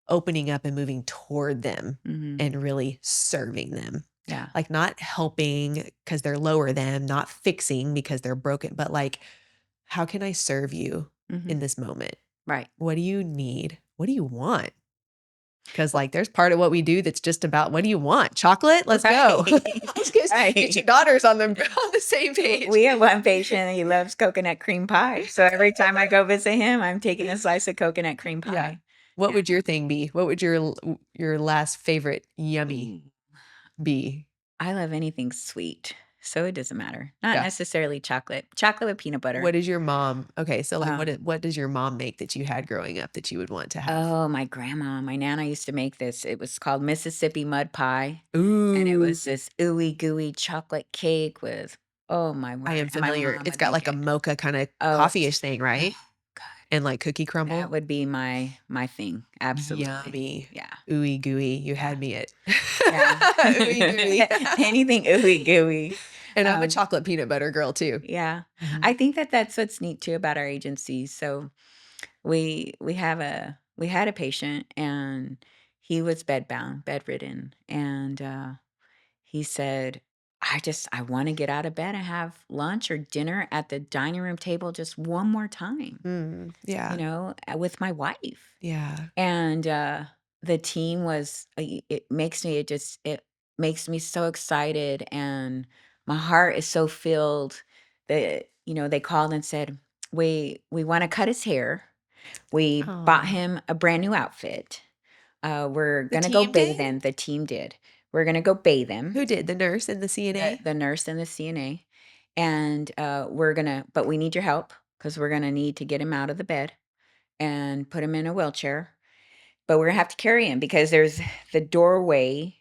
opening up and moving toward them
mhm.
and really serving them.
Yeah.
Like, not helping because they're lower than, not fixing because they're broken, but like, how can I serve you in
Mhm.
this moment?
Right.
What do you need? What do you want? Because, like, there's part of what we do that's just about, what do you want? Chocolate? Let's go.
Right.
Let's get your
Right.
daughters on the same page.
We have one patient, he loves coconut cream pie, so every time I go visit him, I'm taking a slice of coconut cream
Yeah.
pie.
What
Yeah.
would your thing be? What would your last favorite yummy
Ooh.
be?
I love anything sweet, so it doesn't matter. Not
Yeah.
necessarily chocolate. Chocolate with peanut butter.
What is your mom? Okay, so like
Um,
what does your mom make that you had growing up that you would want to have?
oh, my grandma, my nana used to make this. It was called Mississippi mud pie, and it
Ooh,
was this ooey gooey chocolate cake with, oh my
I
word,
am
and my
familiar.
mom
It's
would
got
make
like a
it.
mocha kinda
Oh,
coffee-ish
it's
thing, right?
oh god.
And like cookie
That
crumble?
would be my thing, absolutely.
Yummy.
Yeah,
Ooey gooey. You
yeah,
had me at
yeah.
ooey gooey.
Anything ooey gooey.
And I'm a
Um,
chocolate peanut butter girl too.
yeah.
Mhm.
I think that that's what's neat too about our agency. So we had a patient, and he was bedbound, bedridden, and, he said, I wanna get out of bed and have lunch or dinner at the dining room table just one more time,
Yeah.
with my wife."
Yeah.
And, the team was it makes me so excited, and my heart is so filled that, they called and said, "We wanna cut his hair. We bought
Oh.
him a brand new outfit. We're
The
gonna go
team
bathe
did?
him." The team did. "We're gonna go bathe him."
Who did? The nurse and the
The
CNA?
the nurse and the CNA, and, but we need your help because 'cause we're gonna need to get him out of the bed and put him in a wheelchair, but we're gonna have to carry him because there's the doorway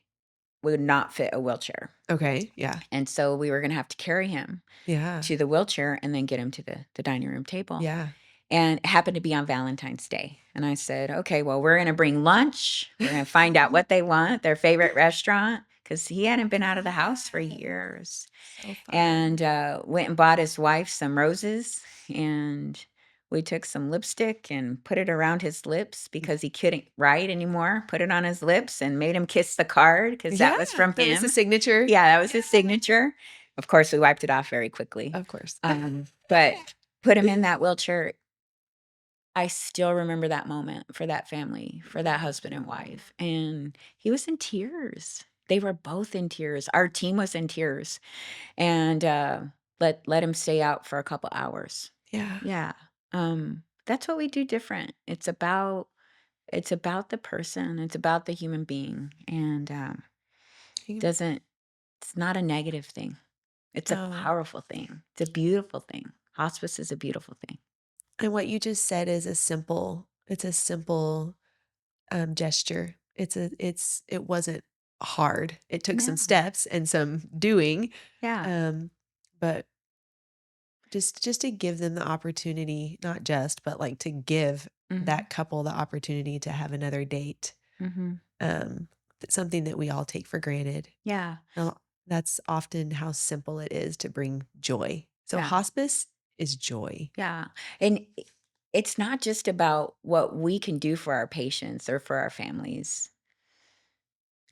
would not fit a wheelchair,
Okay. Yeah.
and so we were gonna have to carry him
Yeah.
to the wheelchair and then get him to the dining room table,
Yeah.
and it happened to be on Valentine's Day, and I said, "Okay, well, we're gonna bring lunch, we're gonna find out what they want, their favorite restaurant, because he hadn't been out of the house for
Yeah.
years."
So fun.
And, went and bought his wife some roses, and we took some lipstick and put it around his lips because he couldn't write anymore, put it on his lips and made him kiss the card because
Yeah,
that was from
that was the
him.
signature.
Yeah, that was his signature. Of course, we wiped it off very quickly.
Of course.
But put him in that wheelchair. I still remember that moment for that family, for that husband and wife, and he was in tears. They were both in tears. Our team was in tears, and, let him stay out for a couple hours.
Yeah.
Yeah, that's what we do different. It's about the person, it's about the human being, and,
You
doesn't it's not a negative thing. It's a
no.
powerful thing. It's a beautiful thing. Hospice is a beautiful thing.
And what you just said is it's a simple, gesture. It wasn't hard. It took some
No.
steps and some doing,
Yeah.
um, but just to give them the opportunity, not just, but like to give
Mhm.
that couple the opportunity to have another date,
Mhm.
that's something that we all take for granted.
Yeah.
Now, that's often how simple it is to bring joy. So
Yeah.
hospice is joy.
Yeah. And it's not just about what we can do for our patients or for our families.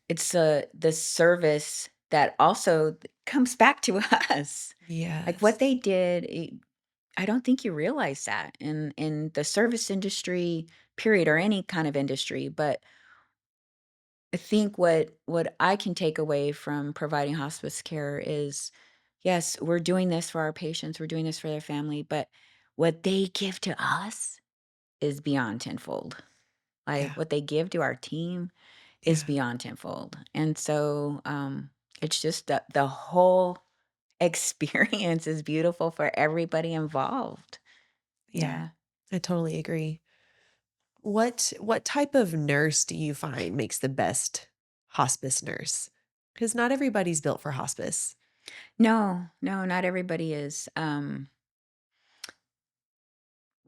It's the service that also comes back to us. Like
Yes.
what they did, I don't think you realize that in the service industry, period, or any kind of industry. But I think what I can take away from providing hospice care is, yes, we're doing this for our patients, we're doing this for their family, but what they give to us is beyond tenfold. Like
Yeah.
what they give to our team is
Yeah.
beyond tenfold. And so it's just the whole experience is beautiful for everybody involved.
Yeah.
Yeah.
I totally agree. What type of nurse do you find makes the best hospice nurse? Because not everybody's built for hospice.
No, no, not everybody is.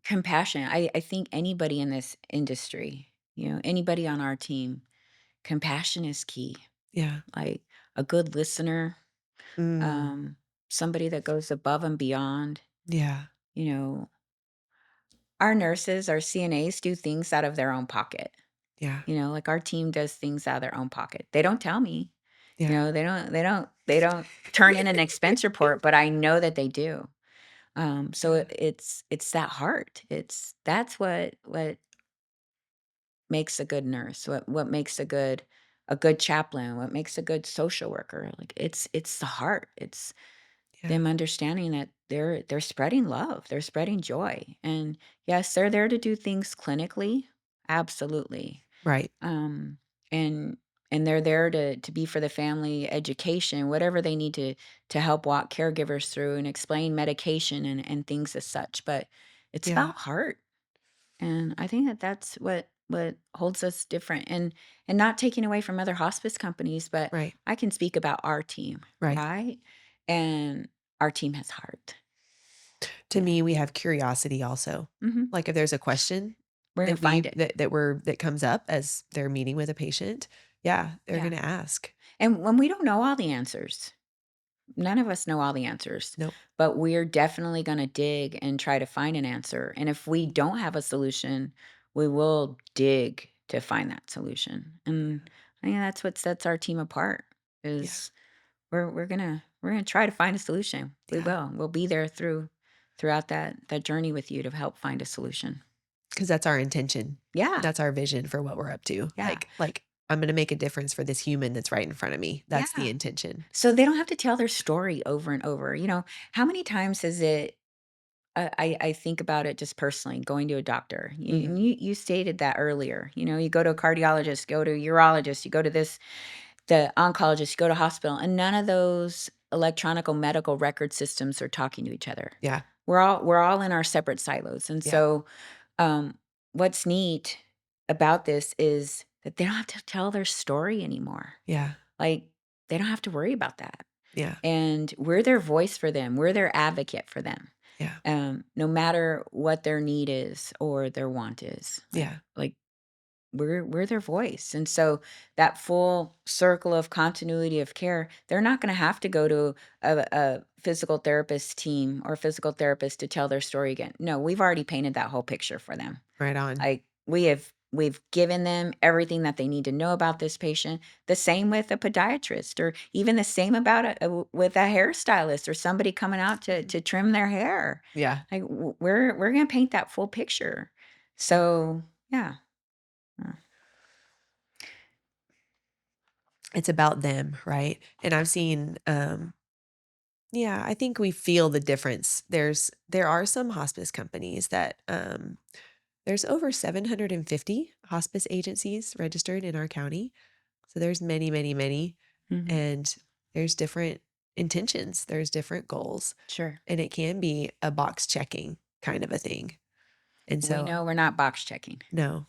Compassion. I think anybody in this industry, anybody on our team, compassion is key.
Yeah.
Like a good listener,
Mm.
um, somebody that goes above and beyond.
Yeah.
You know, our nurses, our CNAs do things out of their own pocket.
Yeah.
Like our team does things out of their own pocket. They don't tell me.
Yeah.
They don't turn in an expense report, but I know that they do. So
Yeah.
it's that heart. That's what makes a good nurse, what makes a good chaplain, what makes a good social worker. Like it's the heart. It's
Yeah.
them understanding that they're spreading love, they're spreading joy. And yes, they're there to do things clinically. Absolutely.
Right.
Um and and they're there to be for the family education, whatever they need to help walk caregivers through and explain medication and things as such. But it's
Yeah.
about heart. And I think that that's what holds us different, and not taking away from other hospice companies, but
Right.
I can speak about our team,
Right.
right? And our team has heart.
To
Yeah.
me, we have curiosity also.
Mhm.
Like if there's a question
We're gonna
that
find it.
that comes up as they're meeting with a patient, yeah, they're
Yeah.
gonna ask.
And when we don't know all the answers, none of us know all the answers,
Nope.
but we're definitely gonna dig and try to find an answer. And if we don't have a solution, we will dig to find that solution. And I think that's what sets our team apart
Yeah.
is we're gonna try to find a solution. We
Yeah.
will. We'll be there throughout that journey with you to help find a solution.
'Cause that's our intention.
Yeah.
That's our vision for what we're up to.
Yeah.
I'm gonna make a difference for this human that's right in front of me. That's the
Yeah.
intention.
So they don't have to tell their story over and over. How many times is it I think about it just personally, going to a doctor.
Mhm.
You stated that earlier. You go to a cardiologist, go to a urologist, you go to the oncologist, you go to hospital, and none of those electronic medical record systems are talking to each other.
Yeah.
We're all in our separate silos. And
Yeah.
so um, what's neat about this is that they don't have to tell their story anymore.
Yeah.
Like they don't have to worry about that.
Yeah.
And we're their voice for them. We're their advocate for them.
Yeah.
No matter what their need is or their want is. Like
Yeah.
like we're their voice. And so that full circle of continuity of care, they're not going to have to go to a physical therapist team or physical therapist to tell their story again. No, we've already painted that whole picture for them.
Right on.
Like we've given them everything that they need to know about this patient. The same with a podiatrist, or even the same about with a hairstylist or somebody coming out to
Mhm.
to trim their hair.
Yeah.
Like we're gonna paint that full picture.
Yeah.
So yeah. uh,
It's about them, right? And I've seen, yeah, I think we feel the difference. There are some hospice companies that, there's over 750 hospice agencies registered in our county. So there's many, many, many,
mhm,
and there's different intentions, there's different goals,
sure.
and it can be a box checking kind of a thing. And
We
so,
know we're not box checking.
no,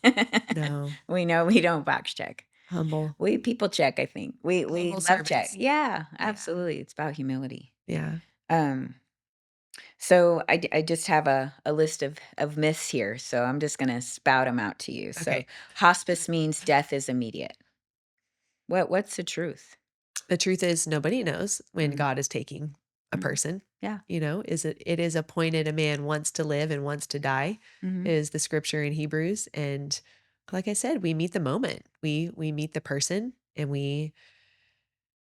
no,
We know we don't box check.
humble,
We people check, I think. We
humble
love check.
servants.
Yeah,
Yeah,
absolutely. It's about humility.
yeah.
Um, so I just have a list of myths here. So I'm just gonna spout them out to you. So
Okay.
hospice means death is immediate. What's the truth?
The truth is nobody knows when
Mhm,
God is taking a
mhm.
person.
Yeah.
It is appointed a man wants to live and wants to die,
Mhm.
is the scripture in Hebrews. And like I said, we meet the moment. We meet the person and we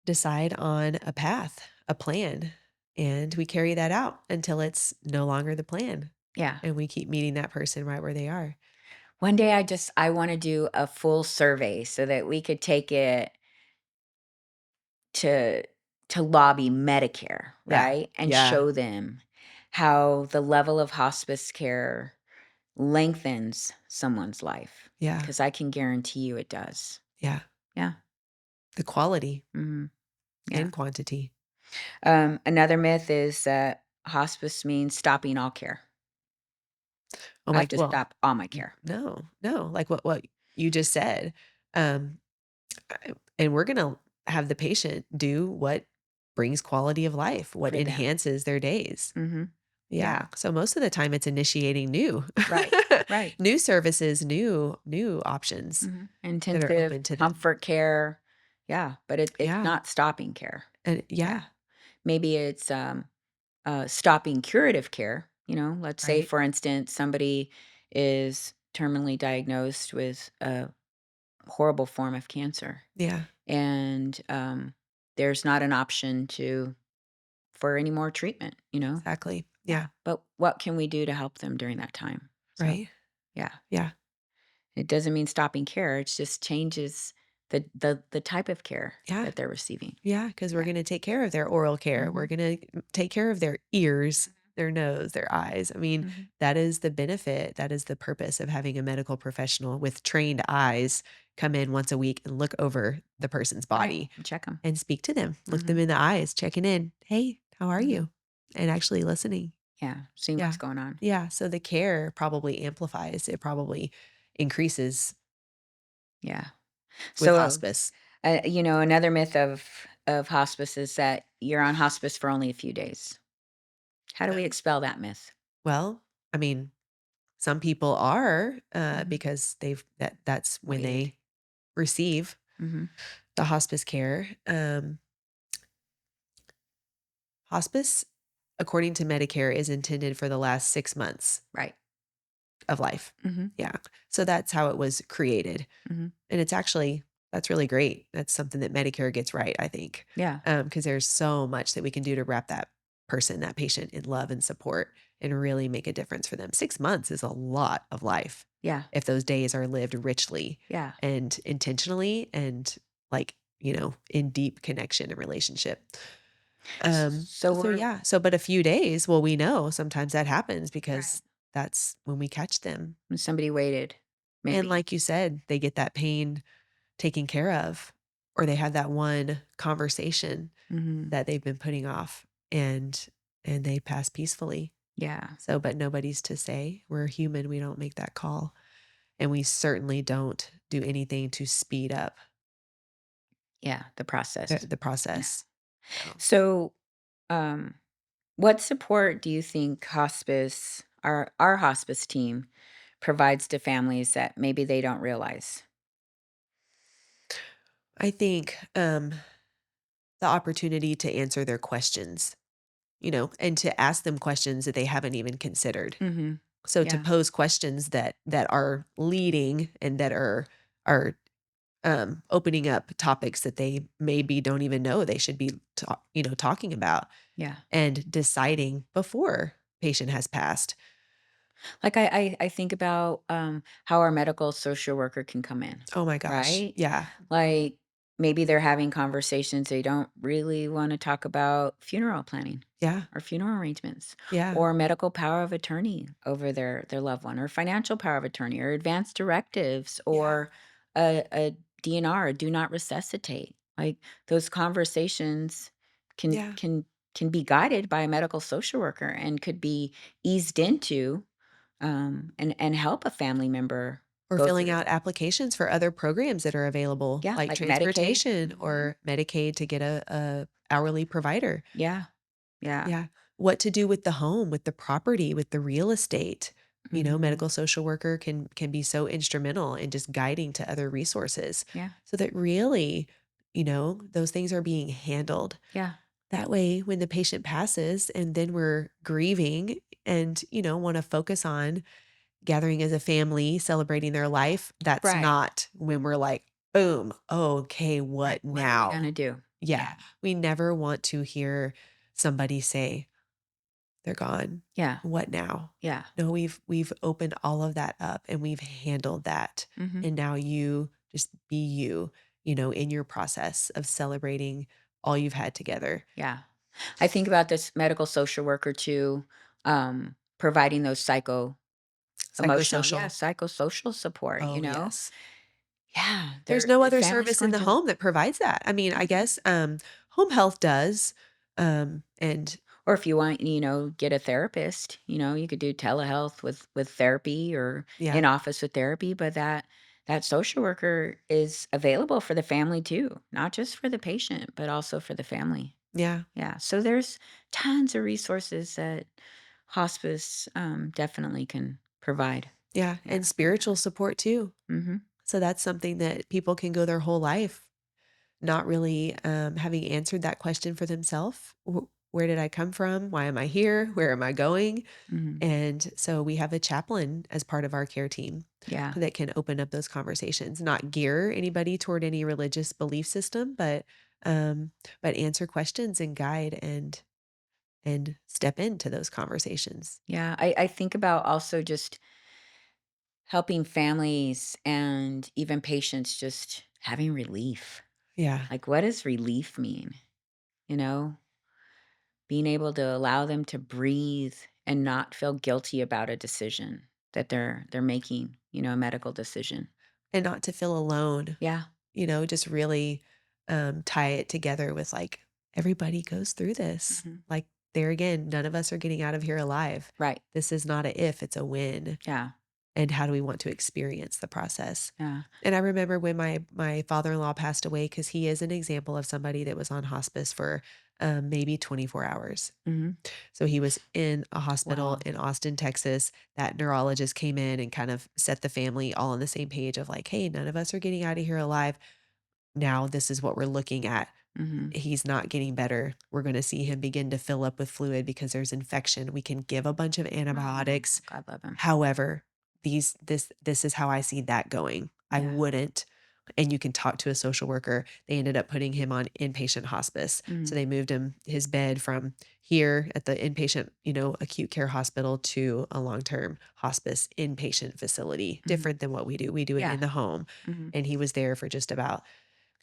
decide on a path, a plan. And we carry that out until it's no longer the plan.
Yeah.
And we keep meeting that person right where they are.
One day I wanna do a full survey so that we could take it to lobby Medicare,
Yeah.
right? And
Yeah.
show them how the level of hospice care lengthens someone's life,
Yeah.
because I can guarantee you it does.
Yeah.
Yeah.
The quality
Mhm. Yeah.
and quantity.
Another myth is that hospice means stopping all care.
Oh
I
my,
have to
well,
stop all my care.
no, no, like what you just said. Um, and we're gonna have the patient do what brings quality of life, what
For them.
enhances their days.
Mhm. Yeah.
Yeah. So most of the time it's initiating new
Right. Right.
new services, new options
Mhm.
that are
Intensive
open to them.
comfort care. Yeah, but it's
Yeah.
not stopping care.
And
Yeah.
yeah,
Maybe it's, stopping curative care, let's say,
right.
for instance, somebody is terminally diagnosed with a horrible form of cancer,
Yeah,
and, there's not an option for any more treatment.
exactly.
Yeah,
Yeah,
but what can we do to help them during that time? So,
right.
yeah,
Yeah.
it doesn't mean stopping care, it just changes the type of care
Yeah.
that they're receiving.
Yeah, because we're
Yeah.
gonna take care of their oral care. We're
Mhm.
gonna take care of their ears, their nose, their eyes. I mean,
Mhm.
that is the benefit, that is the purpose of having a medical professional with trained eyes come in once a week and look over the person's
Right,
body
check them.
and speak to them, look them
Mhm.
in the eyes, checking in. "Hey, how are
Mhm.
you?" And actually listening.
Yeah, seeing what's
Yeah.
going on.
Yeah, so the care probably amplifies, it probably increases
Yeah.
with
So,
hospice.
another myth of hospice is that you're on hospice for only a few days. How do we
Um,
expel that myth?
well, I mean, some people are,
Mhm.
because that's when
Waited.
they receive
Mhm.
the hospice care. Hospice, according to Medicare, is intended for the last 6 months
Right.
of life.
Mhm.
Yeah. So that's how it was created.
Mhm.
And it's actually that's really great. That's something that Medicare gets right, I think.
Yeah.
Because there's so much that we can do to wrap that person, that patient in love and support and really make a difference for them. 6 months is a lot of life
Yeah.
if those days are lived richly
Yeah.
and intentionally and like, in deep connection and relationship.
So
So
we're
yeah. So but a few days, well, we know sometimes that happens
right.
because that's when we catch them.
When somebody waited,
And
maybe.
like you said, they get that pain taken care of, or they had that one conversation
Mhm.
that they've been putting off and they pass peacefully.
Yeah.
So, but nobody's to say. We're human. We don't make that call. And we certainly don't do anything to speed up
Yeah, the process.
the
Yeah.
process. No.
So, um, what support do you think our hospice team provides to families that maybe they don't realize?
I think the opportunity to answer their questions, and to ask them questions that they haven't even considered.
Mhm.
So to
Yeah.
pose questions that are leading and that are opening up topics that they maybe don't even know they should be talking about
Yeah.
and deciding before patient has passed.
Like, I think about, how our medical social worker can come in,
Oh my gosh.
right?
Yeah.
Like, maybe they're having conversations they don't really wanna talk about funeral planning
Yeah.
or funeral arrangements
Yeah.
or medical power of attorney over their loved one or financial power of attorney or advanced directives
Yeah.
or a DNR, a do not resuscitate. Like, those conversations can
Yeah.
can can be guided by a medical social worker and could be eased into and help a family member
Or
go
filling
through.
out applications for other programs that are available,
Yeah,
like
like Medicaid.
transportation
Mhm.
or Medicaid to get a hourly provider.
Yeah, yeah.
Yeah. What to do with the home, with the property, with the real estate.
Mhm.
Medical social worker can be so instrumental in just guiding to other resources
Yeah,
so that really, those things are being handled.
yeah.
That way, when the patient passes and then we're grieving and, want to focus on gathering as a family, celebrating their life, that's
Right,
not when we're like, boom, okay,
right.
what
What are we
now?
gonna do?
Yeah,
Yeah.
we never want to hear somebody say, "They're gone.
Yeah.
What now?"
Yeah.
No, we've opened all of that up and we've handled that.
Mhm.
And now you just be you, in your process of celebrating all you've had together.
Yeah. I think about this medical social worker too, providing those emotional, yeah,
Psychosocial.
psychosocial support,
Oh, yes.
Yeah,
There's no
the
other
family's
service in
going
the
through.
home that provides that. I mean, I
Mhm.
guess, home health does, and
Or if you want, get a therapist, you could do telehealth with therapy or
yeah,
in office with therapy, but that social worker is available for the family too, not just for the patient, but also for the family.
yeah,
Yeah, so there's tons of resources that hospice definitely can provide.
yeah,
Yeah,
and
yeah.
spiritual support too.
Mhm.
So that's something that people can go their whole life not really, having answered that question for themselves. Where did I come from? Why am I here? Where am I going?
Mhm.
And so we have a chaplain as part of our care team
Yeah.
that can open up those conversations, not gear anybody toward any religious belief system, um, but answer questions and guide and step into those conversations.
Yeah, I think about also just helping families and even patients just having relief.
Yeah.
Like, what does relief mean? You know, being able to allow them to breathe and not feel guilty about a decision that they're making, a medical decision.
And not to feel alone,
Yeah.
just really tie it together with like everybody goes through this.
Mhm.
Like there again, none of us are getting out of here alive.
Right.
This is not a if, it's a when.
Yeah.
And how do we want to experience the process?
Yeah.
And I remember when my father-in-law passed away, because he is an example of somebody that was on hospice for maybe 24 hours.
Mhm.
So he was in a hospital
Wow.
in Austin, Texas. That neurologist came in and kind of set the family all on the same page of like, hey, none of us are getting out of here alive. Now this is what we're looking at.
Mhm.
He's not getting better. We're going to see him begin to fill up with fluid because there's infection. We can give a bunch of
Oh,
antibiotics.
God love him.
However, this is how I see that going. I
Yeah.
wouldn't, and you can talk to a social worker. They ended up putting him on inpatient hospice. So
Mhm.
they moved his bed from here at the inpatient, acute care hospital to a long-term hospice inpatient facility,
Mhm.
different than what we do. We do it
Yeah.
in the home.
Mhm.
And he was there for just about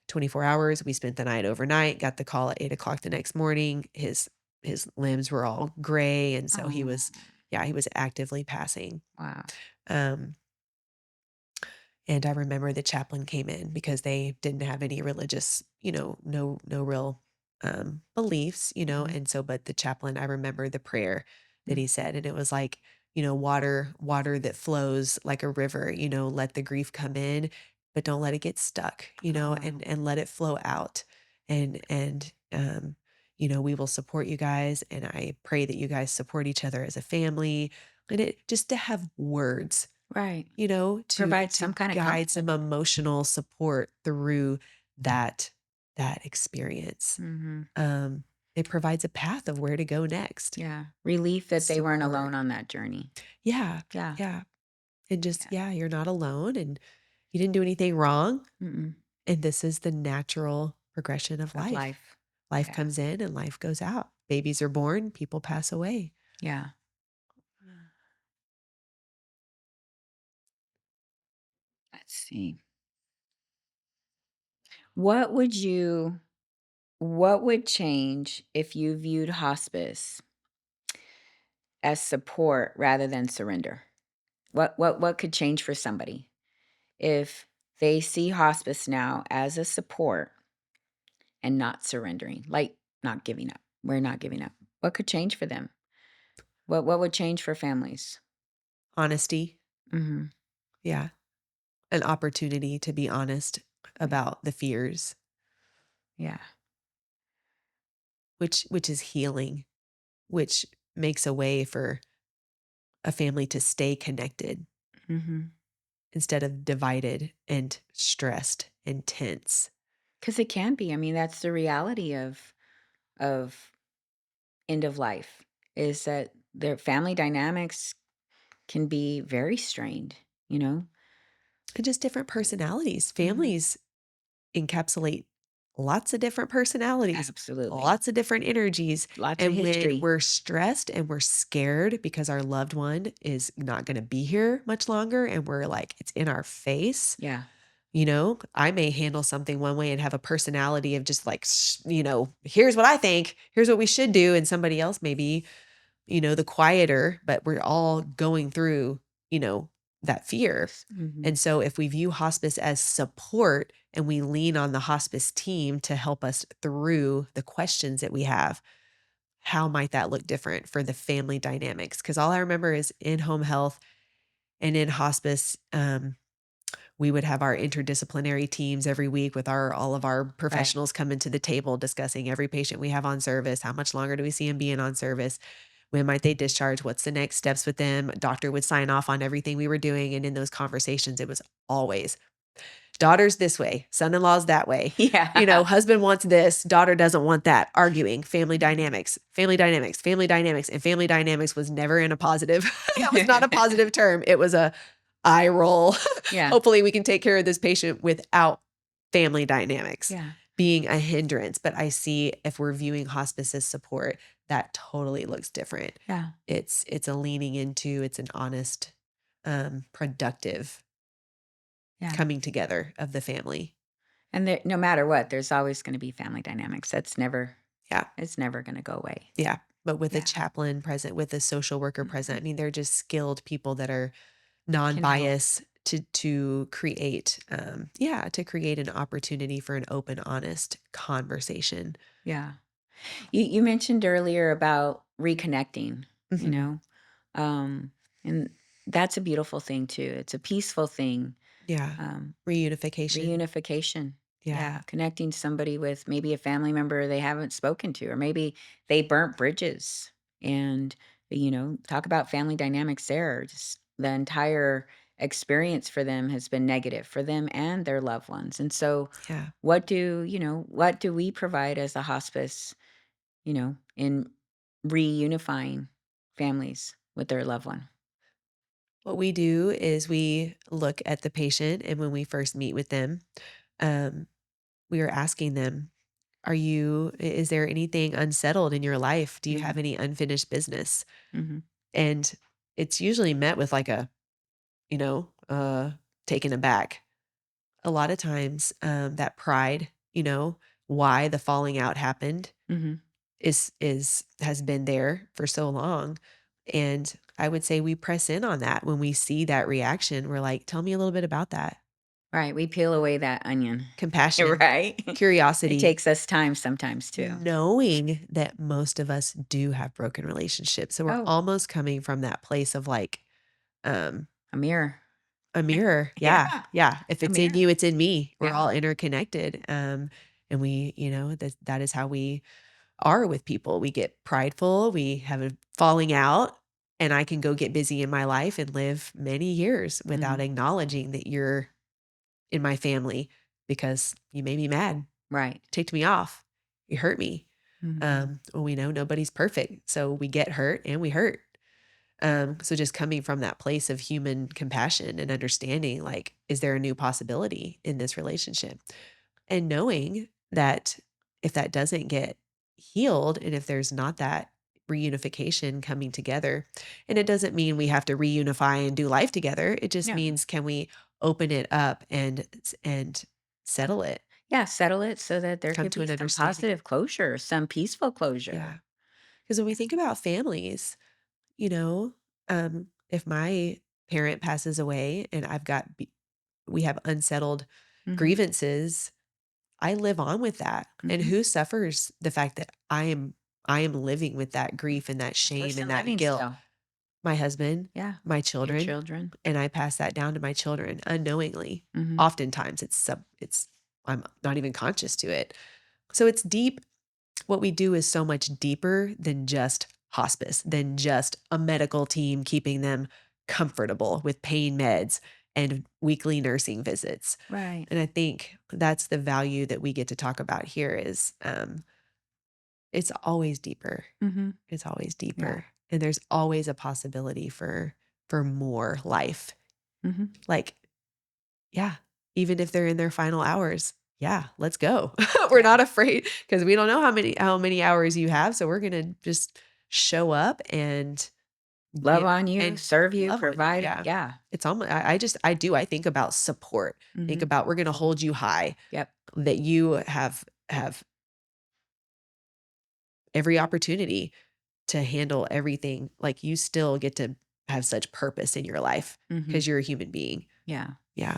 24 hours. We spent the night overnight, got the call at 8 o'clock the next morning. His limbs were all gray. And so he
Oh,
was, yeah, he was actively passing.
wow.
Um, and I remember the chaplain came in because they didn't have any religious, no real beliefs,
Mhm.
and so, but the chaplain, I remember the prayer that
Mhm.
he said, and it was like, water that flows like a river, let the grief come in, but don't let it get stuck,
Oh, wow.
and let it flow out. And we will support you guys. And I pray that you guys support each other as a family. And it just to have words,
Right.
to
Provide some kind of
guide
comfort.
some emotional support through that that experience.
Mhm.
Um, it provides a path of where to go next.
Yeah. Relief that they weren't
Support.
alone on that journey.
Yeah,
Yeah.
yeah, and just
Yeah.
yeah, you're not alone, and you didn't do anything wrong,
Mm-mm.
and this is the natural progression of
Of
life.
life.
Life
Yeah.
comes in and life goes out. Babies are born, people pass away.
Yeah. Let's see. What would you what would change if you viewed hospice as support rather than surrender? What could change for somebody if they see hospice now as a support and not surrendering, like not giving up? We're not giving up. What could change for them? What would change for families?
Honesty,
Mhm.
yeah, an opportunity to be honest
Yeah.
about the fears,
Yeah.
which is healing, which makes a way for a family to stay connected
Mhm.
instead of divided and stressed and tense.
'Cause it can be. I mean, that's the reality of end of life is that their family dynamics can be very strained, you know?
And just different personalities.
Mhm.
Families encapsulate lots of different personalities,
Absolutely.
lots of different energies.
Lots of
And when
history.
we're stressed and we're scared because our loved one is not going to be here much longer, and we're like, it's in our face,
Yeah.
I may handle something one way and have a personality of just like, here's what I think, here's what we should do. And somebody else may be, the quieter, but we're all going through, that fear.
Mhm.
And so if we view hospice as support and we lean on the hospice team to help us through the questions that we have, how might that look different for the family dynamics? Because all I remember is in home health and in hospice, we would have our interdisciplinary teams every week with all of our
Right.
professionals coming to the table discussing every patient we have on service. How much longer do we see them being on service? When might they discharge? What's the next steps with them? Doctor would sign off on everything we were doing. And in those conversations, it was always daughter's this way, son-in-law's that way.
Yeah.
Husband wants this, daughter doesn't want that, arguing, family dynamics, family dynamics, family dynamics. And family dynamics was never in a positive, that was not a positive term. It was a eye roll.
Yeah.
Hopefully we can take care of this patient without family dynamics
Yeah.
being a hindrance. But I see if we're viewing hospice as support, that totally looks different.
Yeah.
It's a leaning into, it's an honest, productive
Yeah.
coming together of the family.
And there, no matter what, there's always going to be family dynamics.
Yeah.
It's never going to go away.
Yeah. But with a
Yeah.
chaplain present, with a social worker present,
Mhm.
I mean, they're just skilled people that are
Can help.
non-biased to create, to create an opportunity for an open, honest conversation.
Yeah. You mentioned earlier about reconnecting, you
Mhm.
know, um, and that's a beautiful thing too. It's a peaceful thing.
Yeah.
Um,
Reunification.
Reunification. Yeah,
Yeah.
connecting somebody with maybe a family member they haven't spoken to, or maybe they burnt bridges and, talk about family dynamics there. Just the entire experience for them has been negative for them and their loved ones. And so,
Yeah.
what do we provide as a hospice, in reunifying families with their loved one?
What we do is we look at the patient, and when we first meet with them, um, we are asking them, is there anything unsettled in your life? Do you have
Mhm.
any unfinished business?
Mhm.
And it's usually met with like a, you know, uh, taken aback. A lot of times, that pride, why the falling out happened
Mhm.
has been there for so long. And I would say we press in on that when we see that reaction. We're like, tell me a little bit about that.
Right, we peel away that onion.
Compassion,
Right? It
curiosity,
takes us time sometimes too.
knowing that most of us do have broken relationships. So we're
Oh,
almost coming from that place of like, um,
a mirror.
a mirror.
Yeah,
Yeah. Yeah. If
a
it's in
mirror.
you, it's in me. We're
Yeah.
all interconnected. And we, that is how we are with people. We get prideful, we have a falling out, and I can go get busy in my life and live many years without
Mhm.
acknowledging that you're in my family because you made me mad,
Right.
ticked me off, you hurt me.
Mhm.
Well, we know nobody's perfect, so we get hurt and we hurt. So just coming from that place of human compassion and understanding, like, is there a new possibility in this relationship? And knowing that if that doesn't get healed and if there's not that reunification coming together, and it doesn't mean we have to reunify and do life together. It just
No.
means, can we open it up and settle it,
Yeah, settle it so that there
come
could
to
be
an
some
understanding?
positive closure, some peaceful closure.
Yeah. Because when we think about families, you know, if my parent passes away and we have unsettled
Mhm.
grievances, I live on with that. And
Mhm.
who suffers the fact that I am living with that grief and that
The
shame and
person
that
living
guilt?
still.
My husband,
Yeah.
my
Your
children,
children.
and I pass that down to my children unknowingly.
Mhm.
Oftentimes it's I'm not even conscious to it. So it's deep. What we do is so much deeper than just hospice, than just a medical team keeping them comfortable with pain meds and weekly nursing visits.
Right.
And I think that's the value that we get to talk about here is, it's always deeper.
Mhm.
It's always
Yeah.
deeper. And there's always a possibility for more life.
Mhm.
Like, yeah, even if they're in their final hours. yeah, let's go. We're not afraid because we don't know how many hours you have. So we're going to just show up and
Love
get
on you,
and
serve you,
love on you.
provide.
Yeah.
Yeah.
It's almost, I think about support, think
Mhm.
about, we're going to hold you high,
Yep.
that you have every opportunity to handle everything. Like you still get to have such purpose in your life
Mhm.
because you're a human being.
Yeah.
Yeah.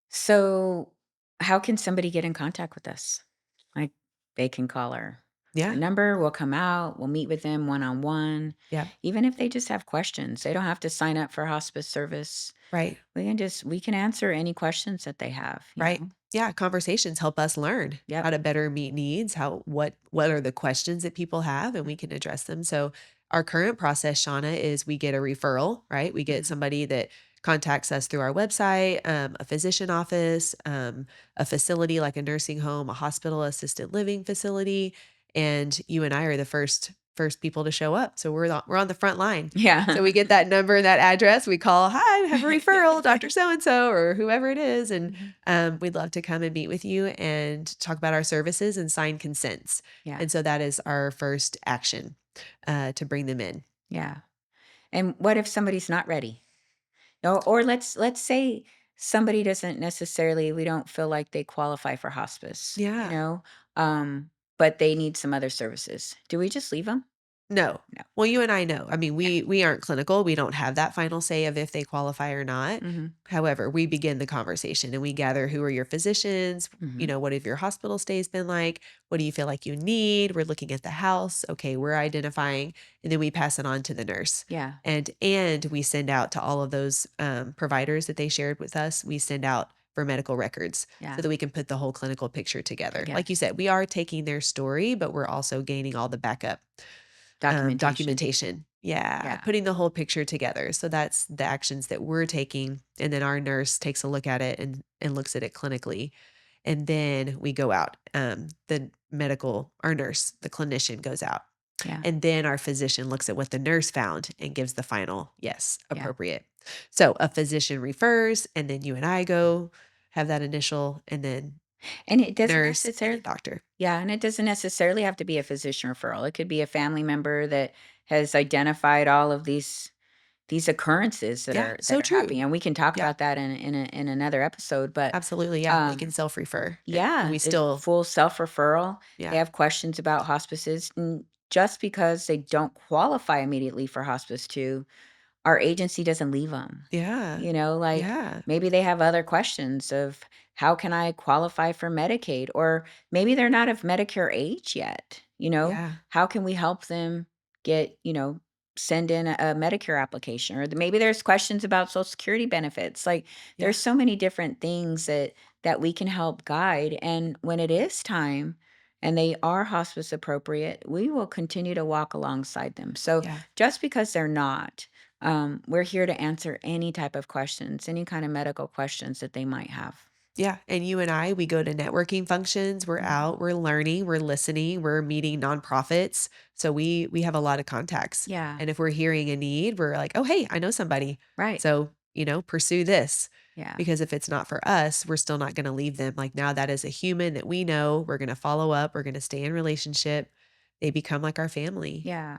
So, how can somebody get in contact with us? Like, they can call our
Yeah.
number, we'll come out, we'll meet with them one-on-one.
Yeah.
Even if they just have questions, they don't have to sign up for hospice service.
Right.
We can answer any questions that they have, you
Right.
know?
Yeah, conversations help us learn
Yep.
how to better meet needs, how what are the questions that people have and we can address them. So our current process, Shauna, is we get a referral, right? We get
Mhm.
somebody that contacts us through our website, a physician office, a facility like a nursing home, a hospital assisted living facility, and you and I are the first people to show up. So we're on the front line.
Yeah.
So we get that number and that address. We call, hi, we have a referral, Dr. So and so, or whoever it is. And
Mhm.
we'd love to come and meet with you and talk about our services and sign consents.
Yeah.
And so that is our first action to bring them in.
Yeah. And what if somebody's not ready? Or let's say somebody doesn't necessarily we don't feel like they qualify for hospice,
Yeah.
but they need some other services. Do we just leave them?
No.
No.
Well, you and I know. I mean,
Yeah.
we aren't clinical. We don't have that final say of if they qualify or not.
Mhm.
However, we begin the conversation and we gather who are your physicians,
Mhm.
what have your hospital stays been like? What do you feel like you need? We're looking at the house. Okay, we're identifying, and then we pass it on to the nurse.
Yeah.
And we send out to all of those providers that they shared with us. We send out for medical records so
Yeah.
that we can put the whole clinical picture together.
Together.
Like you said, we are taking their story, but we're also gaining all the backup
Documentation.
documentation. Yeah,
Yeah.
putting the whole picture together. So that's the actions that we're taking, and then our nurse takes a look at it and looks at it clinically, and then we go out. Our nurse, the clinician goes out,
Yeah.
and then our physician looks at what the nurse found and gives the final yes,
Yeah.
appropriate. So a physician refers, and then you and I go have that initial, and then
And it doesn't
nurse and then
necessarily
doctor.
Yeah, and it doesn't necessarily have to be a physician referral. It could be a family member that has identified all of these occurrences that
Yeah,
are
so
happening,
true.
and we can talk
Yeah.
about that in another episode, but,
Absolutely, yeah, they can
um
self-refer, and
yeah,
we
there's
still
full self-referral. They
yeah,
have questions about hospices, and just because they don't qualify immediately for hospice too, our agency doesn't leave them.
yeah,
Like,
yeah,
maybe they have other questions of, "How can I qualify for Medicaid?" Or maybe they're not of Medicare age yet,
yeah,
How can we help them get, send in a Medicare application? Or maybe there's questions about Social Security benefits. Like,
yeah,
there's so many different things that we can help guide, and when it is time and they are hospice appropriate, we will continue to walk alongside them. So,
yeah,
just because they're not, we're here to answer any type of questions, any kind of medical questions that they might have.
yeah, and you and I, we go to networking functions, we're
Mhm.
out, we're learning, we're listening, we're meeting nonprofits, so we have a lot of contacts,
Yeah,
and if we're hearing a need, we're like, "Oh, hey, I know somebody,
right.
so, pursue this,"
Yeah,
because if it's not for us, we're still not gonna leave them, like, now that is a human that we know, we're gonna follow up, we're gonna stay in relationship, they become like our family.
yeah.